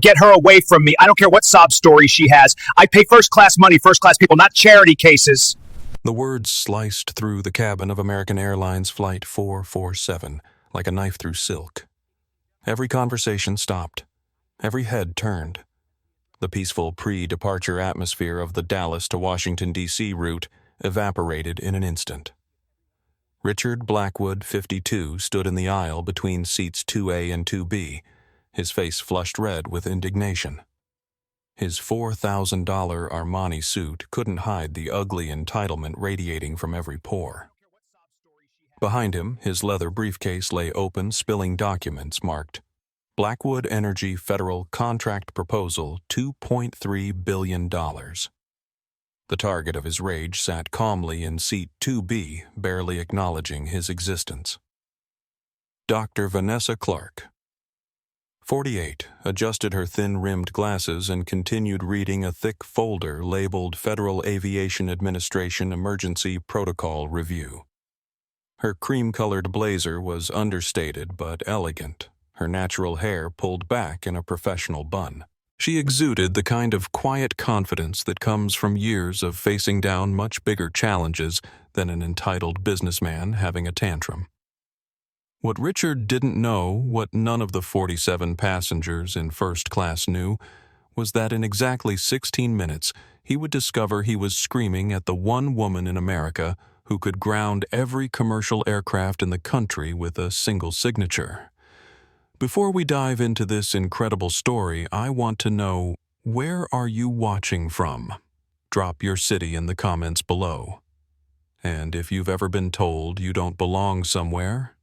Get her away from me. I don't care what sob story she has. I pay first-class money, first-class people, not charity cases. The words sliced through the cabin of American Airlines Flight 447 like a knife through silk. Every conversation stopped. Every head turned. The peaceful pre-departure atmosphere of the Dallas to Washington, D.C. route evaporated in an instant. Richard Blackwood, 52, stood in the aisle between seats 2A and 2B, his face flushed red with indignation. His $4,000 Armani suit couldn't hide the ugly entitlement radiating from every pore. Behind him, his leather briefcase lay open, spilling documents marked Blackwood Energy Federal Contract Proposal $2.3 billion. The target of his rage sat calmly in seat 2B, barely acknowledging his existence. Dr. Vanessa Clarke, 48, adjusted her thin-rimmed glasses and continued reading a thick folder labeled Federal Aviation Administration Emergency Protocol Review. Her cream-colored blazer was understated but elegant, her natural hair pulled back in a professional bun. She exuded the kind of quiet confidence that comes from years of facing down much bigger challenges than an entitled businessman having a tantrum. What Richard didn't know, what none of the 47 passengers in first class knew, was that in exactly 16 minutes he would discover he was screaming at the one woman in America who could ground every commercial aircraft in the country with a single signature. Before we dive into this incredible story, I want to know, where are you watching from? Drop your city in the comments below. And if you've ever been told you don't belong somewhere,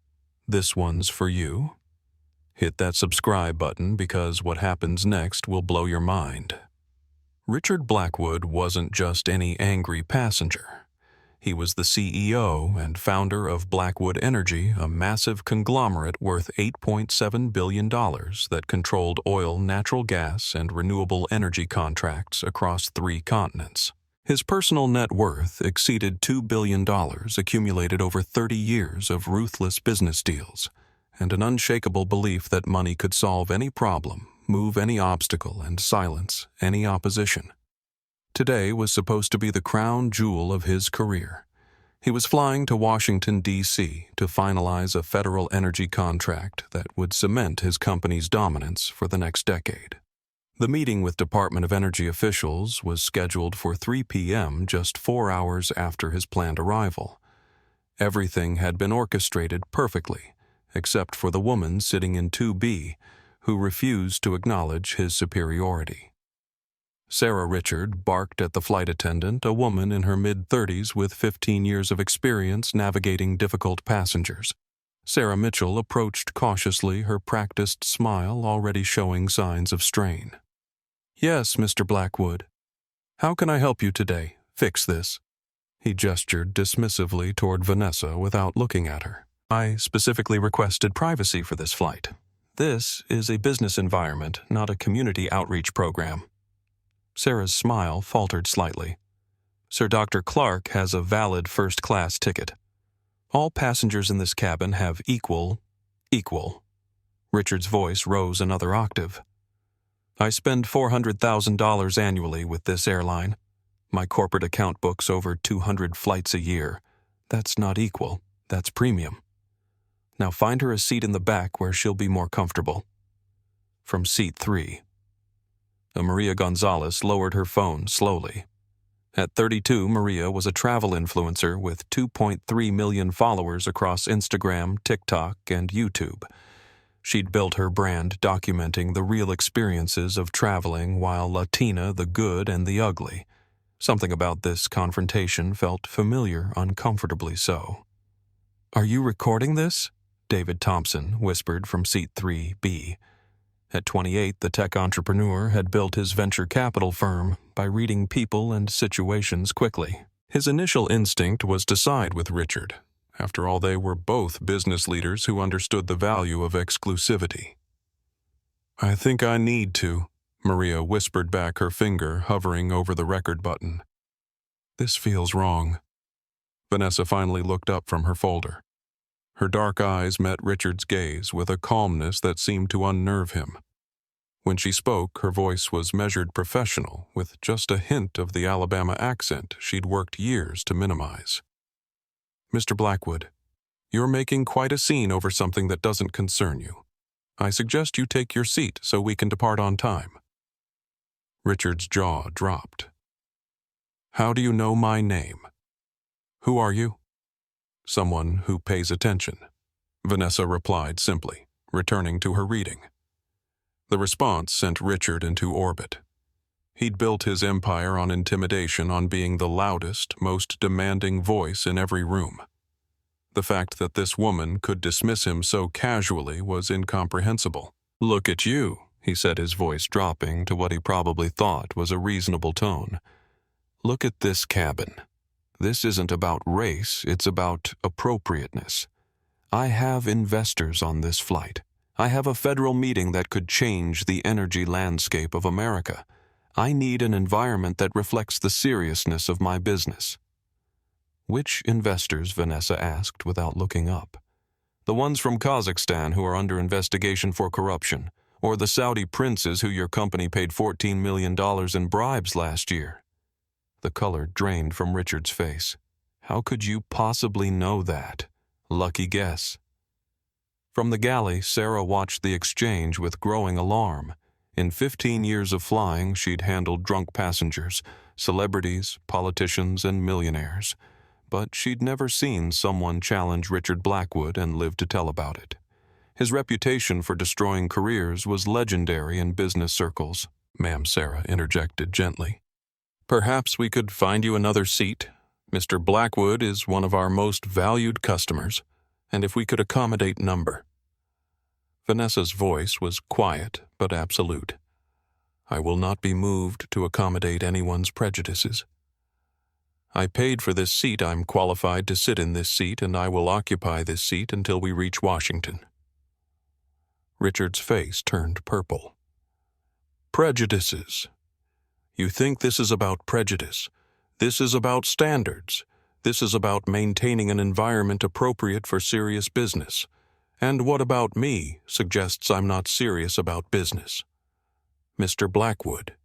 this one's for you. Hit that subscribe button because what happens next will blow your mind. Richard Blackwood wasn't just any angry passenger. He was the CEO and founder of Blackwood Energy, a massive conglomerate worth $8.7 billion that controlled oil, natural gas, and renewable energy contracts across 3 continents. His personal net worth exceeded $2 billion accumulated over 30 years of ruthless business deals, and an unshakable belief that money could solve any problem, move any obstacle, and silence any opposition. Today was supposed to be the crown jewel of his career. He was flying to Washington, D.C. to finalize a federal energy contract that would cement his company's dominance for the next decade. The meeting with Department of Energy officials was scheduled for 3 p.m., just 4 hours after his planned arrival. Everything had been orchestrated perfectly, except for the woman sitting in 2B, who refused to acknowledge his superiority. Sarah Richard barked at the flight attendant, a woman in her mid-30s with 15 years of experience navigating difficult passengers. Sarah Mitchell approached cautiously, her practiced smile already showing signs of strain. "Yes, Mr. Blackwood. How can I help you today? Fix this." He gestured dismissively toward Vanessa without looking at her. "I specifically requested privacy for this flight. This is a business environment, not a community outreach program." Sarah's smile faltered slightly. "Sir Dr. Clarke has a valid first-class ticket. All passengers in this cabin have equal. Richard's voice rose another octave. "I spend $400,000 annually with this airline. My corporate account books over 200 flights a year. That's not equal, that's premium. Now find her a seat in the back where she'll be more comfortable." From seat 3. Maria Gonzalez lowered her phone slowly. At 32, Maria was a travel influencer with 2.3 million followers across Instagram, TikTok, and YouTube. She'd built her brand documenting the real experiences of traveling while Latina the good and the ugly. Something about this confrontation felt familiar, uncomfortably so. "Are you recording this?" David Thompson whispered from seat 3B. At 28, the tech entrepreneur had built his venture capital firm by reading people and situations quickly. His initial instinct was to side with Richard. After all, they were both business leaders who understood the value of exclusivity. "I think I need to," Maria whispered back, her finger hovering over the record button. "This feels wrong." Vanessa finally looked up from her folder. Her dark eyes met Richard's gaze with a calmness that seemed to unnerve him. When she spoke, her voice was measured professional, with just a hint of the Alabama accent she'd worked years to minimize. "Mr. Blackwood, you're making quite a scene over something that doesn't concern you. I suggest you take your seat so we can depart on time." Richard's jaw dropped. "How do you know my name? Who are you?" "Someone who pays attention," Vanessa replied simply, returning to her reading. The response sent Richard into orbit. He'd built his empire on intimidation, on being the loudest, most demanding voice in every room. The fact that this woman could dismiss him so casually was incomprehensible. "Look at you," he said, his voice dropping to what he probably thought was a reasonable tone. "Look at this cabin. This isn't about race, it's about appropriateness. I have investors on this flight. I have a federal meeting that could change the energy landscape of America. I need an environment that reflects the seriousness of my business." "Which investors?" Vanessa asked without looking up. "The ones from Kazakhstan who are under investigation for corruption, or the Saudi princes who your company paid $14 million in bribes last year?" The color drained from Richard's face. "How could you possibly know that? Lucky guess." From the galley, Sarah watched the exchange with growing alarm. In 15 years of flying, she'd handled drunk passengers, celebrities, politicians, and millionaires. But she'd never seen someone challenge Richard Blackwood and live to tell about it. His reputation for destroying careers was legendary in business circles. "Ma'am," Sarah interjected gently, "perhaps we could find you another seat. Mr. Blackwood is one of our most valued customers, and if we could accommodate number." Vanessa's voice was quiet but absolute. "I will not be moved to accommodate anyone's prejudices. I paid for this seat, I'm qualified to sit in this seat, and I will occupy this seat until we reach Washington." Richard's face turned purple. "Prejudices. You think this is about prejudice? This is about standards. This is about maintaining an environment appropriate for serious business. And what about me suggests I'm not serious about business? Mr. Blackwood,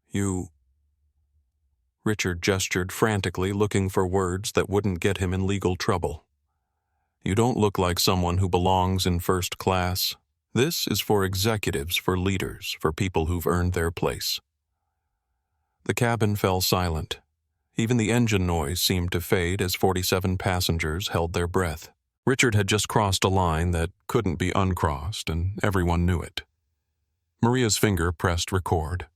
you—" Richard gestured frantically, looking for words that wouldn't get him in legal trouble. "You don't look like someone who belongs in first class. This is for executives, for leaders, for people who've earned their place." The cabin fell silent. Even the engine noise seemed to fade as 47 passengers held their breath. Richard had just crossed a line that couldn't be uncrossed, and everyone knew it. Maria's finger pressed record.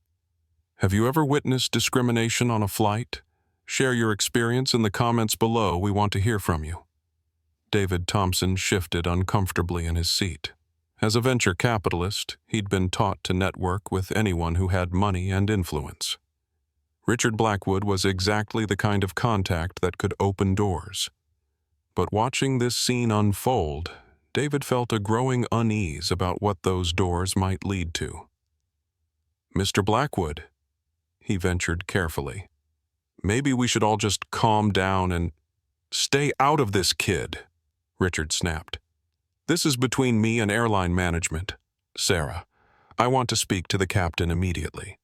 "Have you ever witnessed discrimination on a flight? Share your experience in the comments below. We want to hear from you." David Thompson shifted uncomfortably in his seat. As a venture capitalist, he'd been taught to network with anyone who had money and influence. Richard Blackwood was exactly the kind of contact that could open doors. But watching this scene unfold, David felt a growing unease about what those doors might lead to. "Mr. Blackwood," he ventured carefully, "maybe we should all just calm down and—" "Stay out of this, kid," Richard snapped. "This is between me and airline management. Sarah, I want to speak to the captain immediately.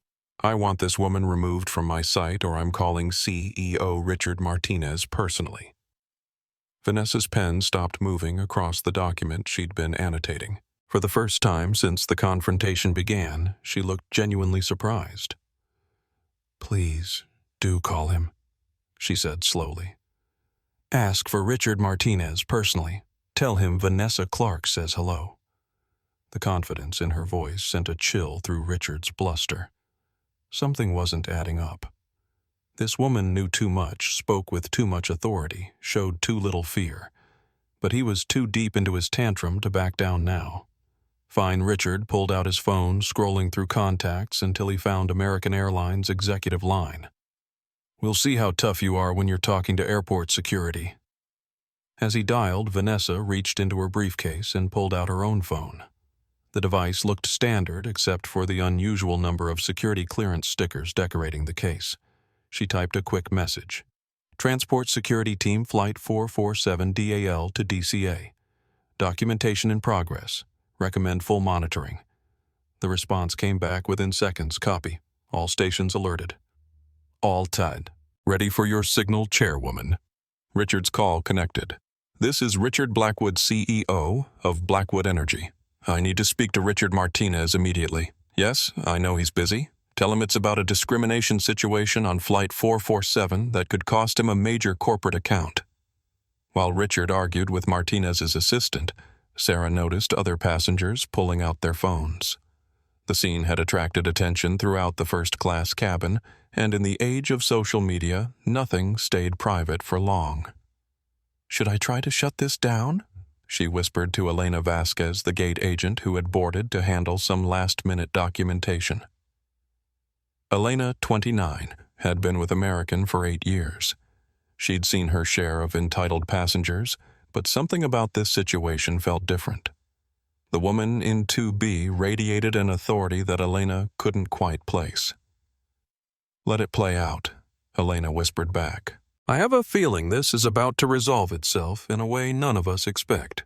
I want this woman removed from my site, or I'm calling CEO Richard Martinez personally." Vanessa's pen stopped moving across the document she'd been annotating. For the first time since the confrontation began, she looked genuinely surprised. "Please, do call him," she said slowly. "Ask for Richard Martinez personally. Tell him Vanessa Clarke says hello." The confidence in her voice sent a chill through Richard's bluster. Something wasn't adding up. This woman knew too much, spoke with too much authority, showed too little fear. But he was too deep into his tantrum to back down now. Fine Richard pulled out his phone, scrolling through contacts until he found American Airlines' executive line. "We'll see how tough you are when you're talking to airport security." As he dialed, Vanessa reached into her briefcase and pulled out her own phone. The device looked standard except for the unusual number of security clearance stickers decorating the case. She typed a quick message. "Transport Security Team Flight 447 DAL to DCA. Documentation in progress. Recommend full monitoring." The response came back within seconds. Copy. All stations alerted. All tied. Ready for your signal, Chairwoman. Richard's call connected. This is Richard Blackwood, CEO of Blackwood Energy. I need to speak to Richard Martinez immediately. Yes, I know he's busy. Tell him it's about a discrimination situation on Flight 447 that could cost him a major corporate account. While Richard argued with Martinez's assistant, Sarah noticed other passengers pulling out their phones. The scene had attracted attention throughout the first-class cabin, and in the age of social media, nothing stayed private for long. "Should I try to shut this down?" she whispered to Elena Vasquez, the gate agent who had boarded to handle some last-minute documentation. Elena, 29, had been with American for 8 years. She'd seen her share of entitled passengers, but something about this situation felt different. The woman in 2B radiated an authority that Elena couldn't quite place. "Let it play out," Elena whispered back. "I have a feeling this is about to resolve itself in a way none of us expect."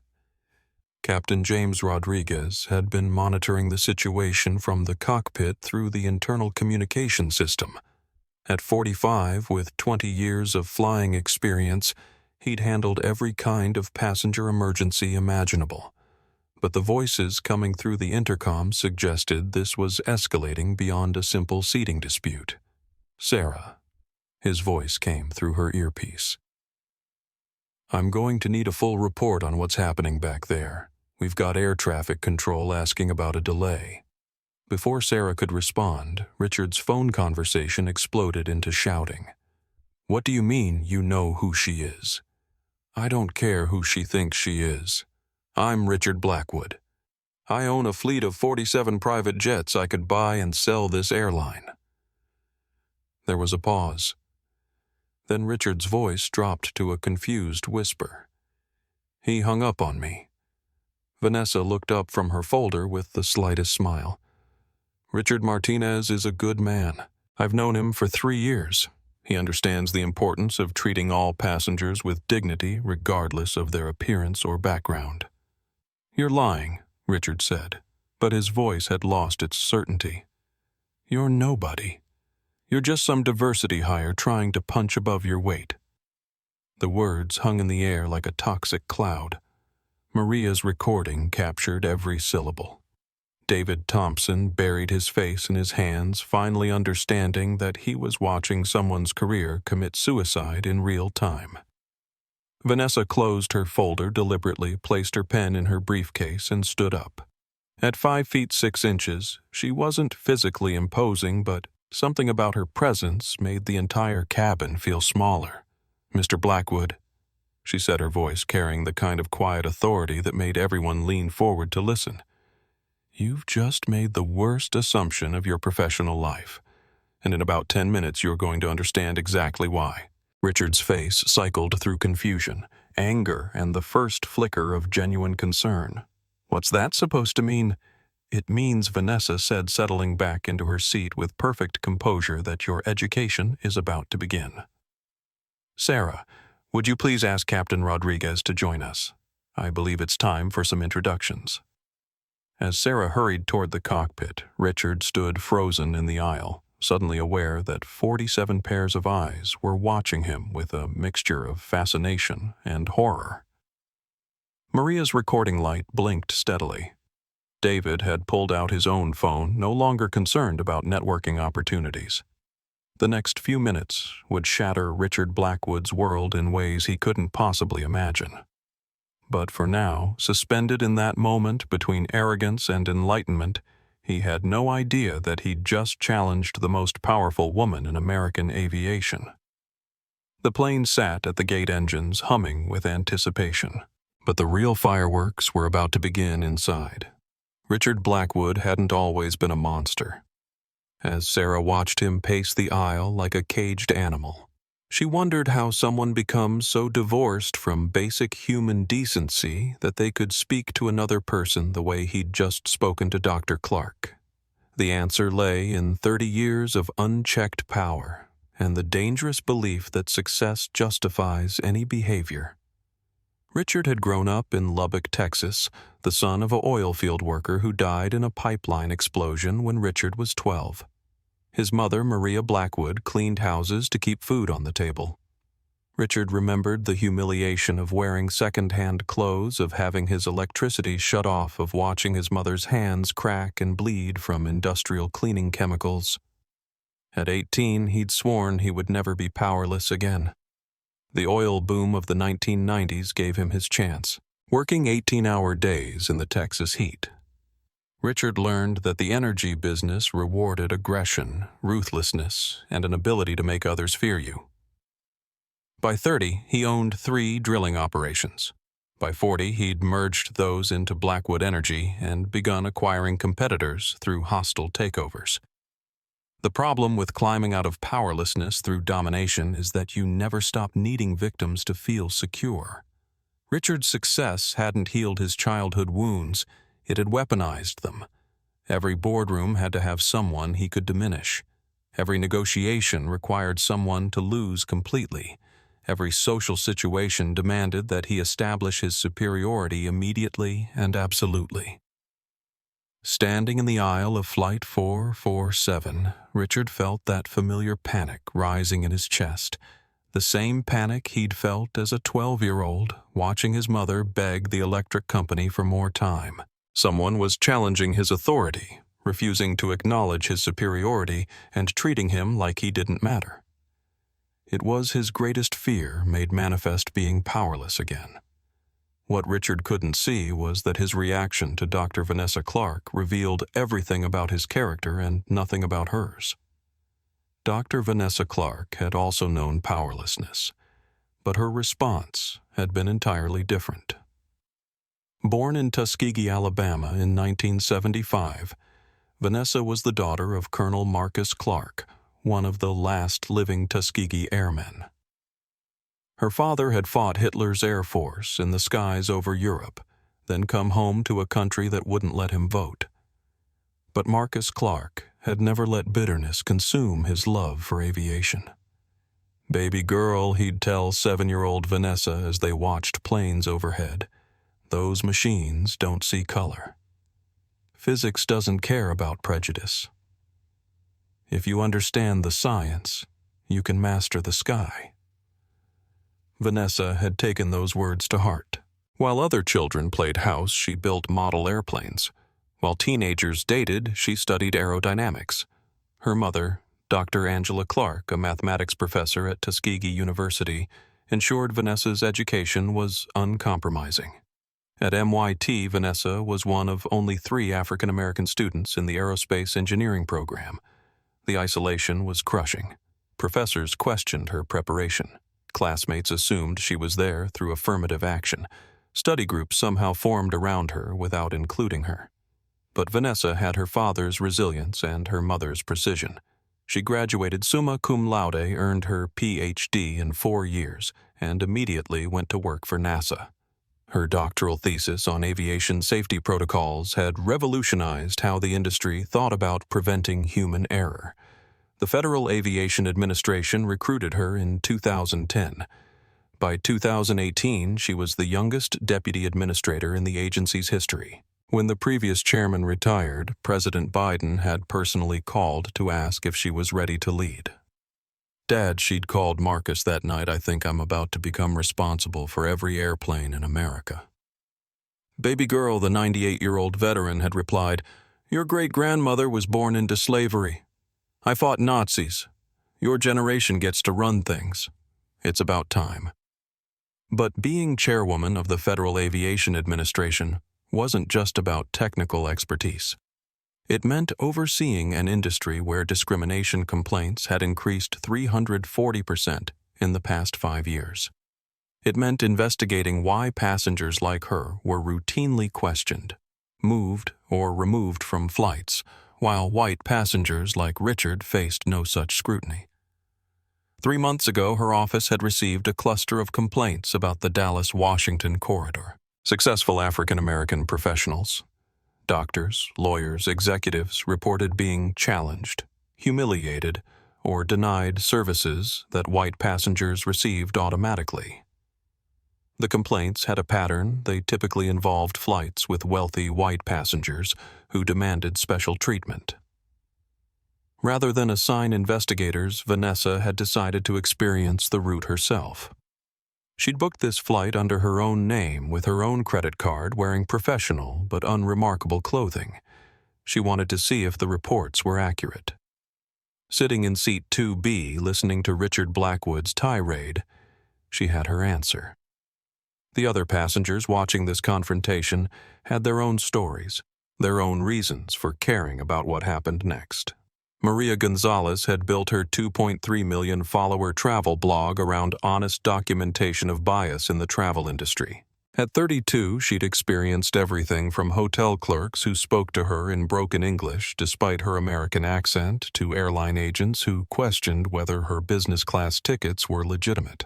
Captain James Rodriguez had been monitoring the situation from the cockpit through the internal communication system. At 45, with 20 years of flying experience, he'd handled every kind of passenger emergency imaginable. But the voices coming through the intercom suggested this was escalating beyond a simple seating dispute. "Sarah," his voice came through her earpiece. "I'm going to need a full report on what's happening back there. We've got air traffic control asking about a delay." Before Sarah could respond, Richard's phone conversation exploded into shouting. "What do you mean you know who she is?" "I don't care who she thinks she is. I'm Richard Blackwood. I own a fleet of 47 private jets I could buy and sell this airline." There was a pause. Then Richard's voice dropped to a confused whisper. "He hung up on me." Vanessa looked up from her folder with the slightest smile. "Richard Martinez is a good man. I've known him for 3 years. He understands the importance of treating all passengers with dignity regardless of their appearance or background." "You're lying," Richard said, but his voice had lost its certainty. "You're nobody. You're just some diversity hire trying to punch above your weight." The words hung in the air like a toxic cloud. Maria's recording captured every syllable. David Thompson buried his face in his hands, finally understanding that he was watching someone's career commit suicide in real time. Vanessa closed her folder deliberately, placed her pen in her briefcase, and stood up. At 5 feet 6 inches, she wasn't physically imposing, but something about her presence made the entire cabin feel smaller. "Mr. Blackwood," she said, her voice carrying the kind of quiet authority that made everyone lean forward to listen. "You've just made the worst assumption of your professional life, and in about 10 minutes you're going to understand exactly why." Richard's face cycled through confusion, anger, and the first flicker of genuine concern. "What's that supposed to mean?" "It means," Vanessa said, settling back into her seat with perfect composure, "that your education is about to begin. Sarah, would you please ask Captain Rodriguez to join us? I believe it's time for some introductions." As Sarah hurried toward the cockpit, Richard stood frozen in the aisle, suddenly aware that 47 pairs of eyes were watching him with a mixture of fascination and horror. Maria's recording light blinked steadily. David had pulled out his own phone, no longer concerned about networking opportunities. The next few minutes would shatter Richard Blackwood's world in ways he couldn't possibly imagine. But for now, suspended in that moment between arrogance and enlightenment, he had no idea that he'd just challenged the most powerful woman in American aviation. The plane sat at the gate engines, humming with anticipation. But the real fireworks were about to begin inside. Richard Blackwood hadn't always been a monster. As Sarah watched him pace the aisle like a caged animal, she wondered how someone becomes so divorced from basic human decency that they could speak to another person the way he'd just spoken to Dr. Clarke. The answer lay in 30 years of unchecked power and the dangerous belief that success justifies any behavior. Richard had grown up in Lubbock, Texas, the son of an oil field worker who died in a pipeline explosion when Richard was 12. His mother, Maria Blackwood, cleaned houses to keep food on the table. Richard remembered the humiliation of wearing second-hand clothes, of having his electricity shut off, of watching his mother's hands crack and bleed from industrial cleaning chemicals. At 18, he'd sworn he would never be powerless again. The oil boom of the 1990s gave him his chance, working 18-hour days in the Texas heat. Richard learned that the energy business rewarded aggression, ruthlessness, and an ability to make others fear you. By 30, he owned 3 drilling operations. By 40, he'd merged those into Blackwood Energy and begun acquiring competitors through hostile takeovers. The problem with climbing out of powerlessness through domination is that you never stop needing victims to feel secure. Richard's success hadn't healed his childhood wounds, it had weaponized them. Every boardroom had to have someone he could diminish. Every negotiation required someone to lose completely. Every social situation demanded that he establish his superiority immediately and absolutely. Standing in the aisle of Flight 447, Richard felt that familiar panic rising in his chest, the same panic he'd felt as a 12-year-old watching his mother beg the electric company for more time. Someone was challenging his authority, refusing to acknowledge his superiority, and treating him like he didn't matter. It was his greatest fear made manifest being powerless again. What Richard couldn't see was that his reaction to Dr. Vanessa Clarke revealed everything about his character and nothing about hers. Dr. Vanessa Clarke had also known powerlessness, but her response had been entirely different. Born in Tuskegee, Alabama in 1975, Vanessa was the daughter of Colonel Marcus Clarke, one of the last living Tuskegee airmen. Her father had fought Hitler's Air Force in the skies over Europe, then come home to a country that wouldn't let him vote. But Marcus Clarke had never let bitterness consume his love for aviation. "Baby girl," he'd tell 7-year-old Vanessa as they watched planes overhead, "those machines don't see color. Physics doesn't care about prejudice. If you understand the science, you can master the sky." Vanessa had taken those words to heart. While other children played house, she built model airplanes. While teenagers dated, she studied aerodynamics. Her mother, Dr. Angela Clarke, a mathematics professor at Tuskegee University, ensured Vanessa's education was uncompromising. At MIT, Vanessa was one of only 3 African American students in the aerospace engineering program. The isolation was crushing. Professors questioned her preparation. Classmates assumed she was there through affirmative action. Study groups somehow formed around her without including her. But Vanessa had her father's resilience and her mother's precision. She graduated summa cum laude, earned her Ph.D. in 4 years, and immediately went to work for NASA. Her doctoral thesis on aviation safety protocols had revolutionized how the industry thought about preventing human error. The Federal Aviation Administration recruited her in 2010. By 2018, she was the youngest deputy administrator in the agency's history. When the previous chairman retired, President Biden had personally called to ask if she was ready to lead. "Dad," she'd called Marcus that night, "I think I'm about to become responsible for every airplane in America." "Baby girl," the 98-year-old veteran had replied, "Your great-grandmother was born into slavery. I fought Nazis. Your generation gets to run things. It's about time." But being chairwoman of the Federal Aviation Administration wasn't just about technical expertise. It meant overseeing an industry where discrimination complaints had increased 340% in the past 5 years. It meant investigating why passengers like her were routinely questioned, moved, or removed from flights, while white passengers like Richard faced no such scrutiny. 3 months ago, her office had received a cluster of complaints about the Dallas-Washington corridor. Successful African-American professionals, doctors, lawyers, executives reported being challenged, humiliated, or denied services that white passengers received automatically. The complaints had a pattern. They typically involved flights with wealthy white passengers who demanded special treatment. Rather than assign investigators, Vanessa had decided to experience the route herself. She'd booked this flight under her own name with her own credit card, wearing professional but unremarkable clothing. She wanted to see if the reports were accurate. Sitting in seat 2B, listening to Richard Blackwood's tirade, she had her answer. The other passengers watching this confrontation had their own stories, their own reasons for caring about what happened next. Maria Gonzalez had built her 2.3 million follower travel blog around honest documentation of bias in the travel industry. At 32, she'd experienced everything from hotel clerks who spoke to her in broken English despite her American accent to airline agents who questioned whether her business class tickets were legitimate.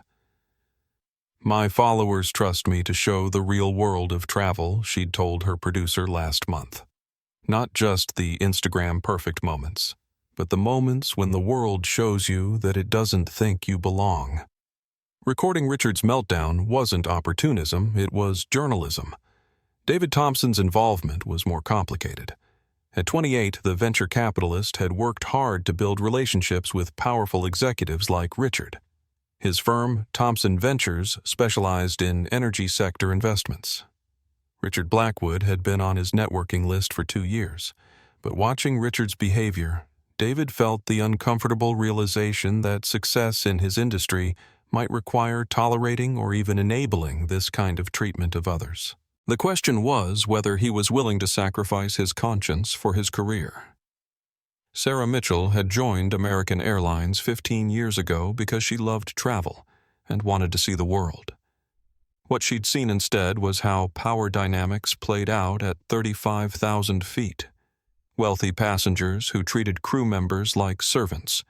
"My followers trust me to show the real world of travel," she'd told her producer last month. "Not just the Instagram perfect moments, but the moments when the world shows you that it doesn't think you belong." Recording Richard's meltdown wasn't opportunism, it was journalism. David Thompson's involvement was more complicated. At 28, the venture capitalist had worked hard to build relationships with powerful executives like Richard. His firm, Thompson Ventures, specialized in energy sector investments. Richard Blackwood had been on his networking list for 2 years, but watching Richard's behavior, David felt the uncomfortable realization that success in his industry might require tolerating or even enabling this kind of treatment of others. The question was whether he was willing to sacrifice his conscience for his career. Sarah Mitchell had joined American Airlines 15 years ago because she loved travel and wanted to see the world. What she'd seen instead was how power dynamics played out at 35,000 feet. Wealthy passengers who treated crew members like servants.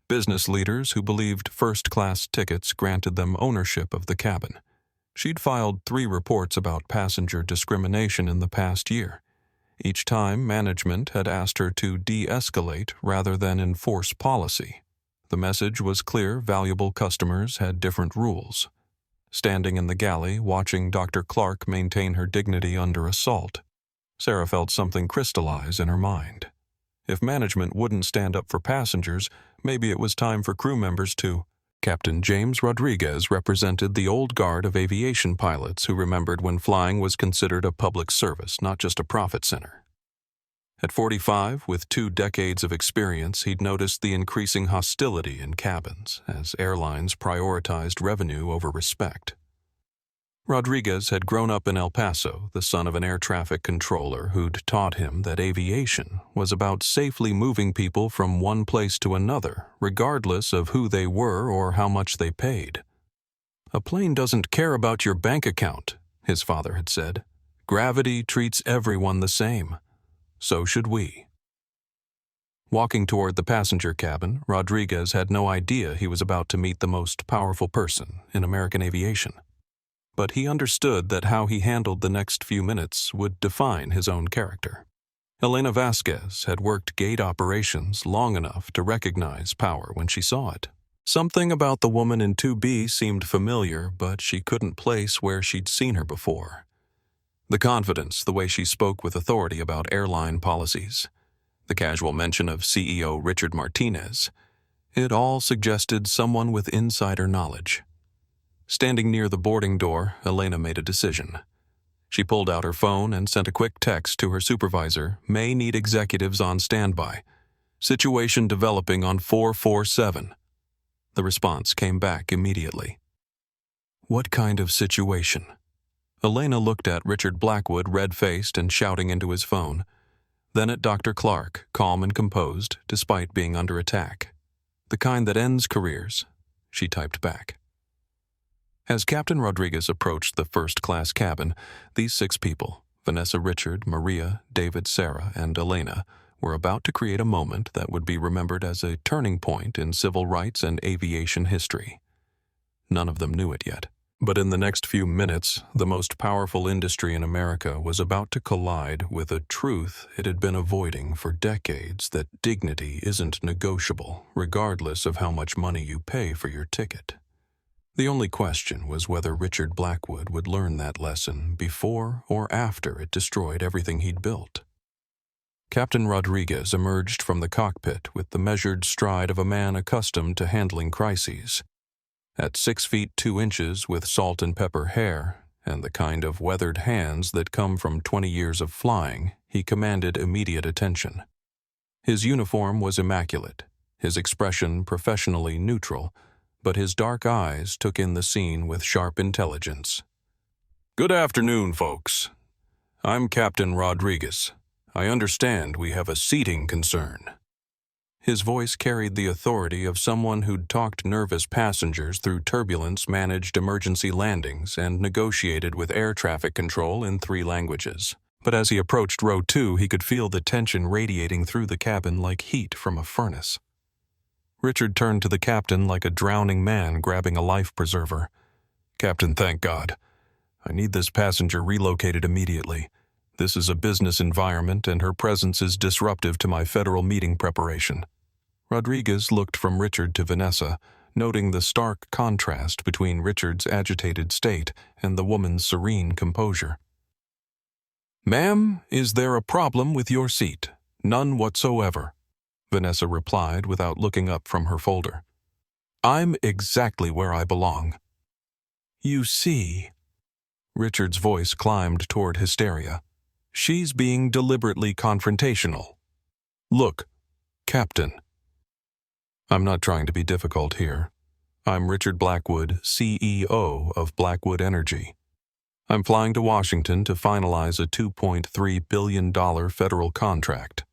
Business leaders who believed first-class tickets granted them ownership of the cabin. She'd filed 3 reports about passenger discrimination in the past year. Each time, management had asked her to de-escalate rather than enforce policy. The message was clear: valuable customers had different rules. Standing in the galley, watching Dr. Clarke maintain her dignity under assault, Sarah felt something crystallize in her mind. If management wouldn't stand up for passengers, maybe it was time for crew members to. Captain James Rodriguez represented the old guard of aviation pilots who remembered when flying was considered a public service, not just a profit center. At 45, with 2 decades of experience, he'd noticed the increasing hostility in cabins as airlines prioritized revenue over respect. Rodriguez had grown up in El Paso, the son of an air traffic controller who'd taught him that aviation was about safely moving people from one place to another, regardless of who they were or how much they paid. "A plane doesn't care about your bank account," his father had said. "Gravity treats everyone the same. So should we." Walking toward the passenger cabin, Rodriguez had no idea he was about to meet the most powerful person in American aviation. But he understood that how he handled the next few minutes would define his own character. Elena Vasquez had worked gate operations long enough to recognize power when she saw it. Something about the woman in 2B seemed familiar, but she couldn't place where she'd seen her before. The confidence, the way she spoke with authority about airline policies, the casual mention of CEO Richard Martinez, it all suggested someone with insider knowledge. Standing near the boarding door, Elena made a decision. She pulled out her phone and sent a quick text to her supervisor: "May need executives on standby. Situation developing on 447. The response came back immediately. What kind of situation? Elena looked at Richard Blackwood, red-faced and shouting into his phone, then at Dr. Clarke, calm and composed, despite being under attack. The kind that ends careers, she typed back. As Captain Rodriguez approached the first-class cabin, these 6 people, Vanessa, Richard, Maria, David, Sarah, and Elena, were about to create a moment that would be remembered as a turning point in civil rights and aviation history. None of them knew it yet. But in the next few minutes, the most powerful industry in America was about to collide with a truth it had been avoiding for decades: that dignity isn't negotiable, regardless of how much money you pay for your ticket. The only question was whether Richard Blackwood would learn that lesson before or after it destroyed everything he'd built. Captain Rodriguez emerged from the cockpit with the measured stride of a man accustomed to handling crises. At 6 feet 2 inches with salt and pepper hair and the kind of weathered hands that come from 20 years of flying, he commanded immediate attention. His uniform was immaculate, his expression professionally neutral, but his dark eyes took in the scene with sharp intelligence. "Good afternoon, folks. I'm Captain Rodriguez. I understand we have a seating concern." His voice carried the authority of someone who'd talked nervous passengers through turbulence-managed emergency landings and negotiated with air traffic control in 3 languages. But as he approached row 2, he could feel the tension radiating through the cabin like heat from a furnace. Richard turned to the captain like a drowning man grabbing a life preserver. "Captain, thank God. I need this passenger relocated immediately. This is a business environment, and her presence is disruptive to my federal meeting preparation." Rodriguez looked from Richard to Vanessa, noting the stark contrast between Richard's agitated state and the woman's serene composure. "Ma'am, is there a problem with your seat?" "None whatsoever," Vanessa replied without looking up from her folder. "I'm exactly where I belong." "You see," Richard's voice climbed toward hysteria, "she's being deliberately confrontational. Look, Captain." "I'm not trying to be difficult here. I'm Richard Blackwood, CEO of Blackwood Energy. I'm flying to Washington to finalize a $2.3 billion federal contract.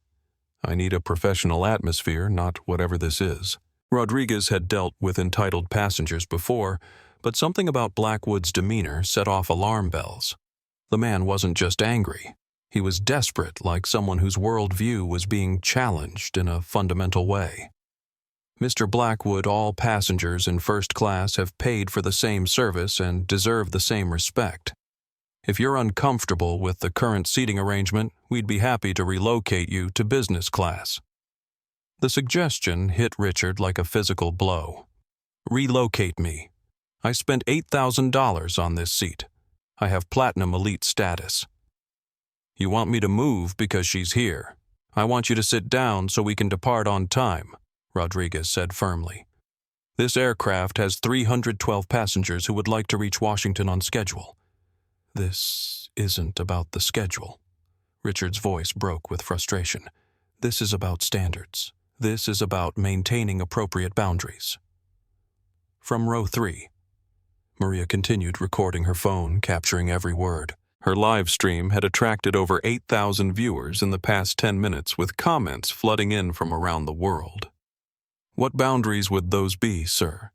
I need a professional atmosphere, not whatever this is." Rodriguez had dealt with entitled passengers before, but something about Blackwood's demeanor set off alarm bells. The man wasn't just angry. He was desperate, like someone whose worldview was being challenged in a fundamental way. "Mr. Blackwood, all passengers in first class have paid for the same service and deserve the same respect. If you're uncomfortable with the current seating arrangement, we'd be happy to relocate you to business class." The suggestion hit Richard like a physical blow. "Relocate me. I spent $8,000 on this seat. I have Platinum Elite status. You want me to move because she's here. I want you to sit down so we can depart on time," Rodriguez said firmly. "This aircraft has 312 passengers who would like to reach Washington on schedule." "This isn't about the schedule." Richard's voice broke with frustration. "This is about standards. This is about maintaining appropriate boundaries." From row 3, Maria continued recording her phone, capturing every word. Her live stream had attracted over 8,000 viewers in the past 10 minutes, with comments flooding in from around the world. "What boundaries would those be, sir?"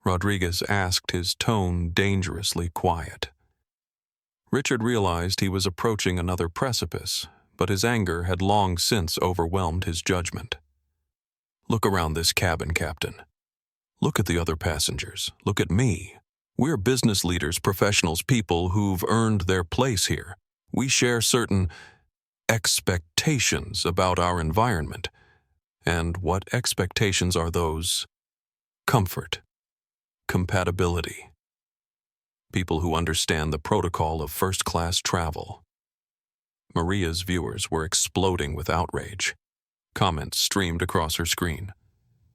Rodriguez asked, his tone dangerously quiet. Richard realized he was approaching another precipice, but his anger had long since overwhelmed his judgment. "Look around this cabin, Captain. Look at the other passengers. Look at me. We're business leaders, professionals, people who've earned their place here. We share certain expectations about our environment. And what expectations are those? Comfort. Compatibility. People who understand the protocol of first-class travel." Maria's viewers were exploding with outrage. Comments streamed across her screen.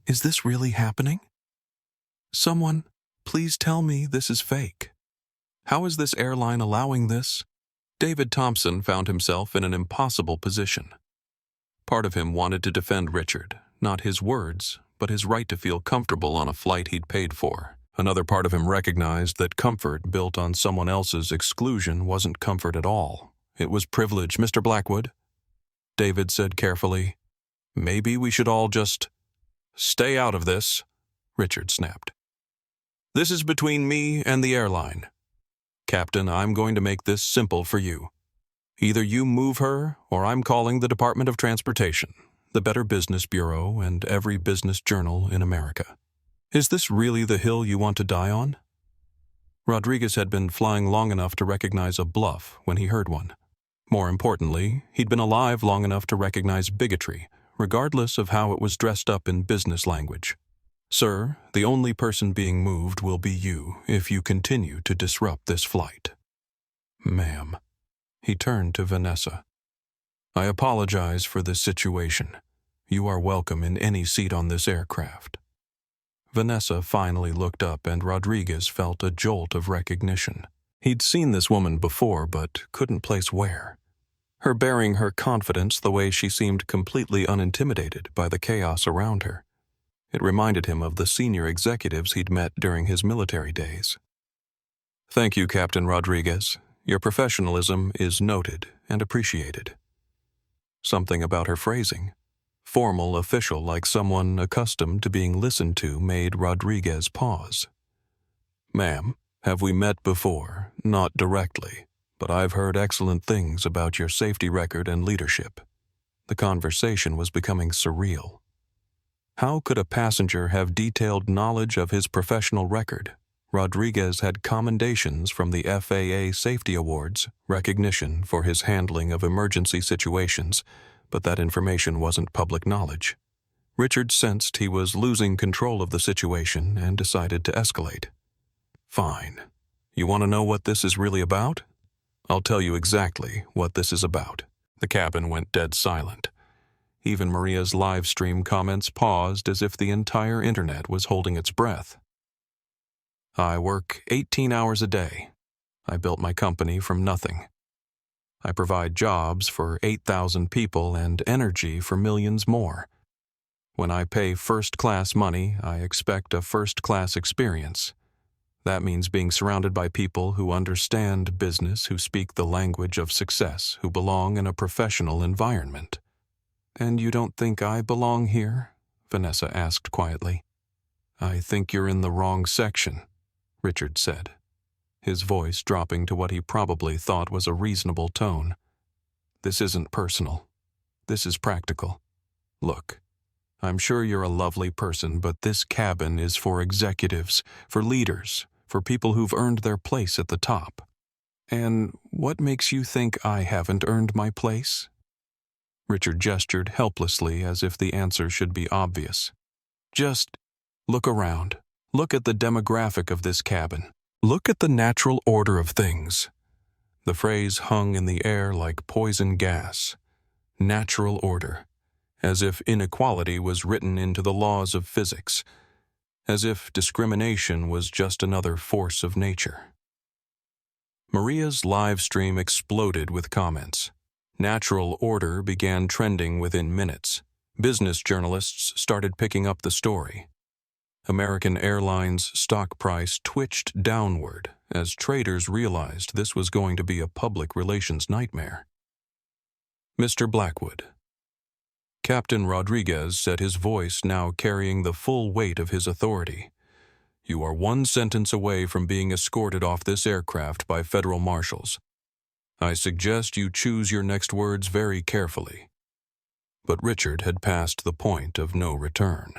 "Is this really happening? Someone, please tell me this is fake. How is this airline allowing this?" David Thompson found himself in an impossible position. Part of him wanted to defend Richard, not his words, but his right to feel comfortable on a flight he'd paid for. Another part of him recognized that comfort built on someone else's exclusion wasn't comfort at all. It was privilege. "Mr. Blackwood," David said carefully, "maybe we should all just stay out of this," Richard snapped. "This is between me and the airline. Captain, I'm going to make this simple for you. Either you move her, or I'm calling the Department of Transportation, the Better Business Bureau, and every business journal in America. Is this really the hill you want to die on?" Rodriguez had been flying long enough to recognize a bluff when he heard one. More importantly, he'd been alive long enough to recognize bigotry, regardless of how it was dressed up in business language. Sir, the only person being moved will be you if you continue to disrupt this flight. Ma'am. He turned to Vanessa. I apologize for this situation. You are welcome in any seat on this aircraft. Vanessa finally looked up and Rodriguez felt a jolt of recognition. He'd seen this woman before but couldn't place where. Her bearing, her confidence, the way she seemed completely unintimidated by the chaos around her. It reminded him of the senior executives he'd met during his military days. Thank you, Captain Rodriguez. Your professionalism is noted and appreciated. Something about her phrasing, formal, official, like someone accustomed to being listened to, made Rodriguez pause. Ma'am, have we met before? Not directly, but I've heard excellent things about your safety record and leadership. The conversation was becoming surreal. How could a passenger have detailed knowledge of his professional record? Rodriguez had commendations from the FAA Safety Awards, recognition for his handling of emergency situations, but that information wasn't public knowledge. Richard sensed he was losing control of the situation and decided to escalate. Fine. You want to know what this is really about? I'll tell you exactly what this is about. The cabin went dead silent. Even Maria's live stream comments paused as if the entire internet was holding its breath. I work 18 hours a day. I built my company from nothing. I provide jobs for 8,000 people and energy for millions more. When I pay first-class money, I expect a first-class experience. That means being surrounded by people who understand business, who speak the language of success, who belong in a professional environment. And you don't think I belong here? Vanessa asked quietly. I think you're in the wrong section, Richard said, his voice dropping to what he probably thought was a reasonable tone. This isn't personal. This is practical. Look, I'm sure you're a lovely person, but this cabin is for executives, for leaders, for people who've earned their place at the top. And what makes you think I haven't earned my place? Richard gestured helplessly as if the answer should be obvious. Just look around. Look at the demographic of this cabin. Look at the natural order of things. The phrase hung in the air like poison gas. Natural order. As if inequality was written into the laws of physics. As if discrimination was just another force of nature. Maria's live stream exploded with comments. Natural order began trending within minutes. Business journalists started picking up the story. American Airlines' stock price twitched downward as traders realized this was going to be a public relations nightmare. Mr. Blackwood. Captain Rodriguez said, his voice now carrying the full weight of his authority. You are one sentence away from being escorted off this aircraft by federal marshals. I suggest you choose your next words very carefully. But Richard had passed the point of no return.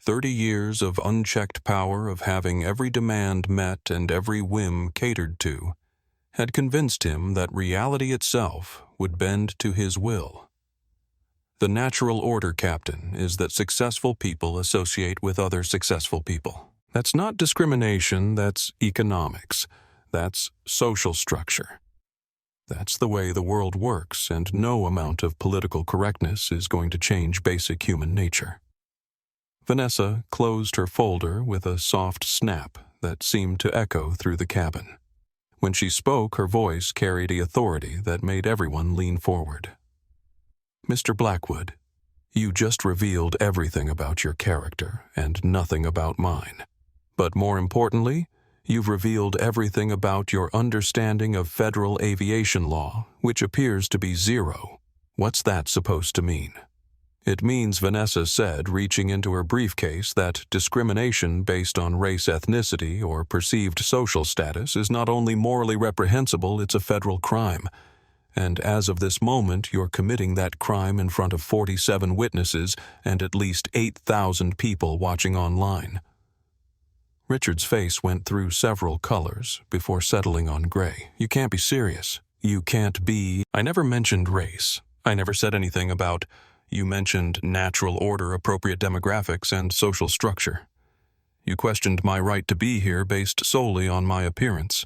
30 years of unchecked power, of having every demand met and every whim catered to, had convinced him that reality itself would bend to his will. The natural order, Captain, is that successful people associate with other successful people. That's not discrimination, that's economics. That's social structure. That's the way the world works, and no amount of political correctness is going to change basic human nature. Vanessa closed her folder with a soft snap that seemed to echo through the cabin. When she spoke, her voice carried the authority that made everyone lean forward. Mr. Blackwood, you just revealed everything about your character and nothing about mine. But more importantly, you've revealed everything about your understanding of federal aviation law, which appears to be zero. What's that supposed to mean? It means, Vanessa said, reaching into her briefcase, that discrimination based on race, ethnicity, or perceived social status is not only morally reprehensible, it's a federal crime. And as of this moment, you're committing that crime in front of 47 witnesses and at least 8,000 people watching online. Richard's face went through several colors before settling on gray. You can't be serious. You can't be... I never mentioned race. I never said anything about You mentioned natural order, appropriate demographics, and social structure. You questioned my right to be here based solely on my appearance.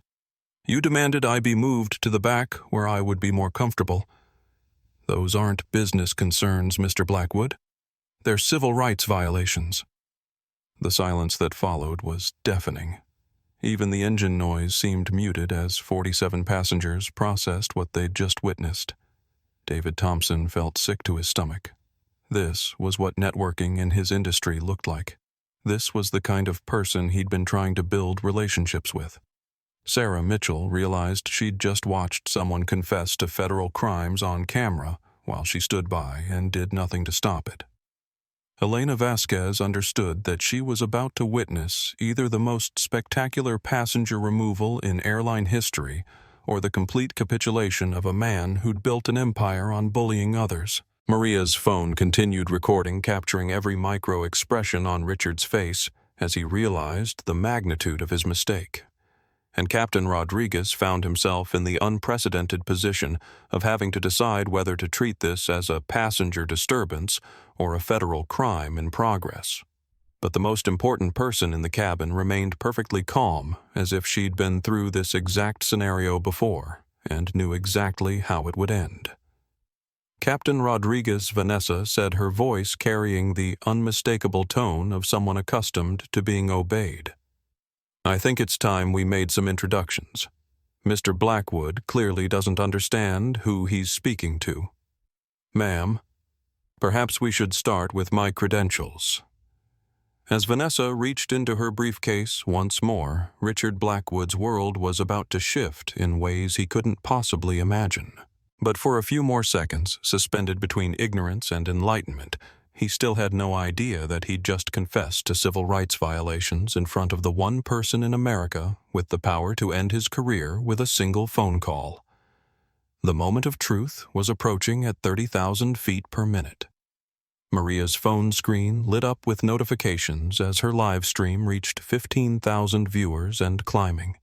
You demanded I be moved to the back where I would be more comfortable. Those aren't business concerns, Mr. Blackwood. They're civil rights violations. The silence that followed was deafening. Even the engine noise seemed muted as 47 passengers processed what they'd just witnessed. David Thompson felt sick to his stomach. This was what networking in his industry looked like. This was the kind of person he'd been trying to build relationships with. Sarah Mitchell realized she'd just watched someone confess to federal crimes on camera while she stood by and did nothing to stop it. Elena Vasquez understood that she was about to witness either the most spectacular passenger removal in airline history or the complete capitulation of a man who'd built an empire on bullying others. Maria's phone continued recording, capturing every micro-expression on Richard's face as he realized the magnitude of his mistake. And Captain Rodriguez found himself in the unprecedented position of having to decide whether to treat this as a passenger disturbance or a federal crime in progress. But the most important person in the cabin remained perfectly calm, as if she'd been through this exact scenario before and knew exactly how it would end. Captain Rodriguez Vanessa said, her voice carrying the unmistakable tone of someone accustomed to being obeyed. I think it's time we made some introductions. Mr. Blackwood clearly doesn't understand who he's speaking to. Ma'am, perhaps we should start with my credentials. As Vanessa reached into her briefcase once more, Richard Blackwood's world was about to shift in ways he couldn't possibly imagine. But for a few more seconds, suspended between ignorance and enlightenment, he still had no idea that he'd just confessed to civil rights violations in front of the one person in America with the power to end his career with a single phone call. The moment of truth was approaching at 30,000 feet per minute. Maria's phone screen lit up with notifications as her live stream reached 15,000 viewers and climbing.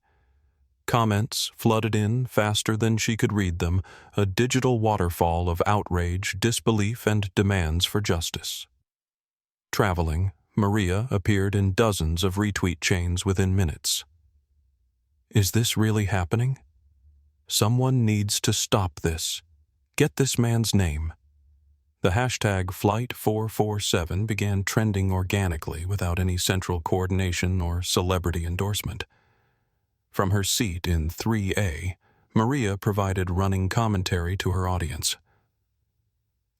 Comments flooded in faster than she could read them, a digital waterfall of outrage, disbelief, and demands for justice. Traveling, Maria appeared in dozens of retweet chains within minutes. Is this really happening? Someone needs to stop this. Get this man's name. The hashtag Flight447 began trending organically without any central coordination or celebrity endorsement. From her seat in 3A, Maria provided running commentary to her audience.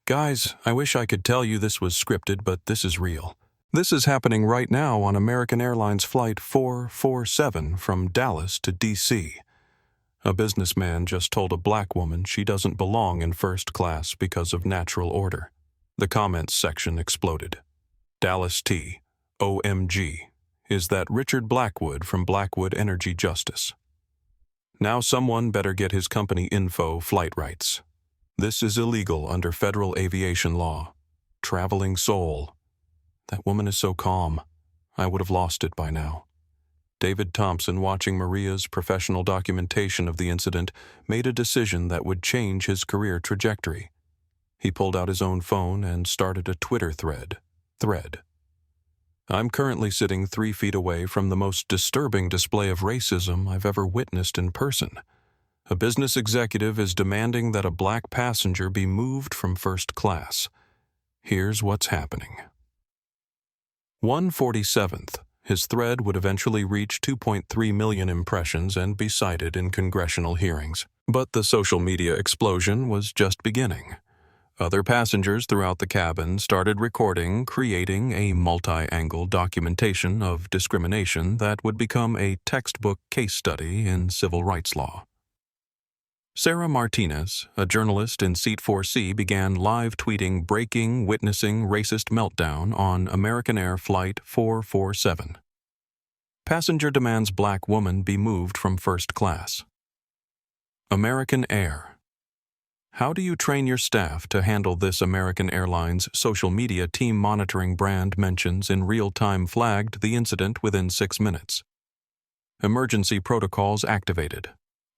Guys, I wish I could tell you this was scripted, but this is real. This is happening right now on American Airlines Flight 447 from Dallas to D.C. A businessman just told a black woman she doesn't belong in first class because of natural order. The comments section exploded. Dallas T. OMG. Is that Richard Blackwood from Blackwood Energy Justice. Now someone better get his company info flight rights. This is illegal under federal aviation law. Traveling soul. That woman is so calm. I would have lost it by now. David Thompson, watching Maria's professional documentation of the incident, made a decision that would change his career trajectory. He pulled out his own phone and started a Twitter thread. I'm currently sitting 3 feet away from the most disturbing display of racism I've ever witnessed in person. A business executive is demanding that a black passenger be moved from first class. Here's what's happening. 147th. His thread would eventually reach 2.3 million impressions and be cited in congressional hearings. But the social media explosion was just beginning. Other passengers throughout the cabin started recording, creating a multi-angle documentation of discrimination that would become a textbook case study in civil rights law. Sarah Martinez, a journalist in Seat 4C, began live tweeting breaking, witnessing racist meltdown on American Air Flight 447. Passenger demands black woman be moved from first class. American Air. How do you train your staff to handle this? American Airlines social media team monitoring brand mentions in real time flagged the incident within 6 minutes. Emergency protocols activated.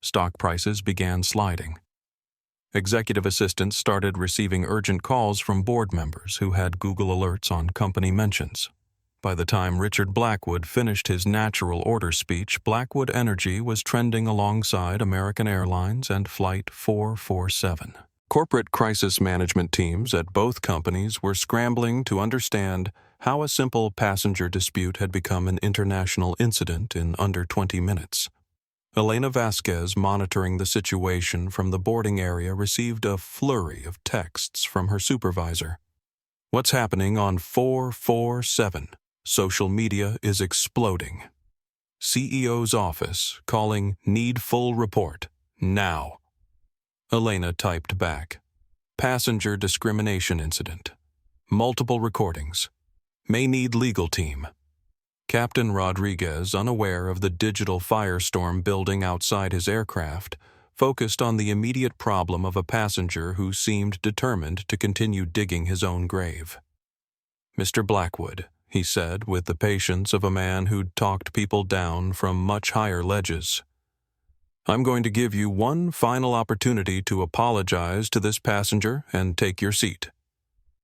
Stock prices began sliding. Executive assistants started receiving urgent calls from board members who had Google alerts on company mentions. By the time Richard Blackwood finished his natural order speech, Blackwood Energy was trending alongside American Airlines and Flight 447. Corporate crisis management teams at both companies were scrambling to understand how a simple passenger dispute had become an international incident in under 20 minutes. Elena Vasquez, monitoring the situation from the boarding area, received a flurry of texts from her supervisor. "What's happening on 447? Social media is exploding. CEO's office calling need full report. Now." Elena typed back. "Passenger discrimination incident. Multiple recordings. May need legal team." Captain Rodriguez, unaware of the digital firestorm building outside his aircraft, focused on the immediate problem of a passenger who seemed determined to continue digging his own grave. "Mr. Blackwood," he said with the patience of a man who'd talked people down from much higher ledges, "I'm going to give you one final opportunity to apologize to this passenger and take your seat.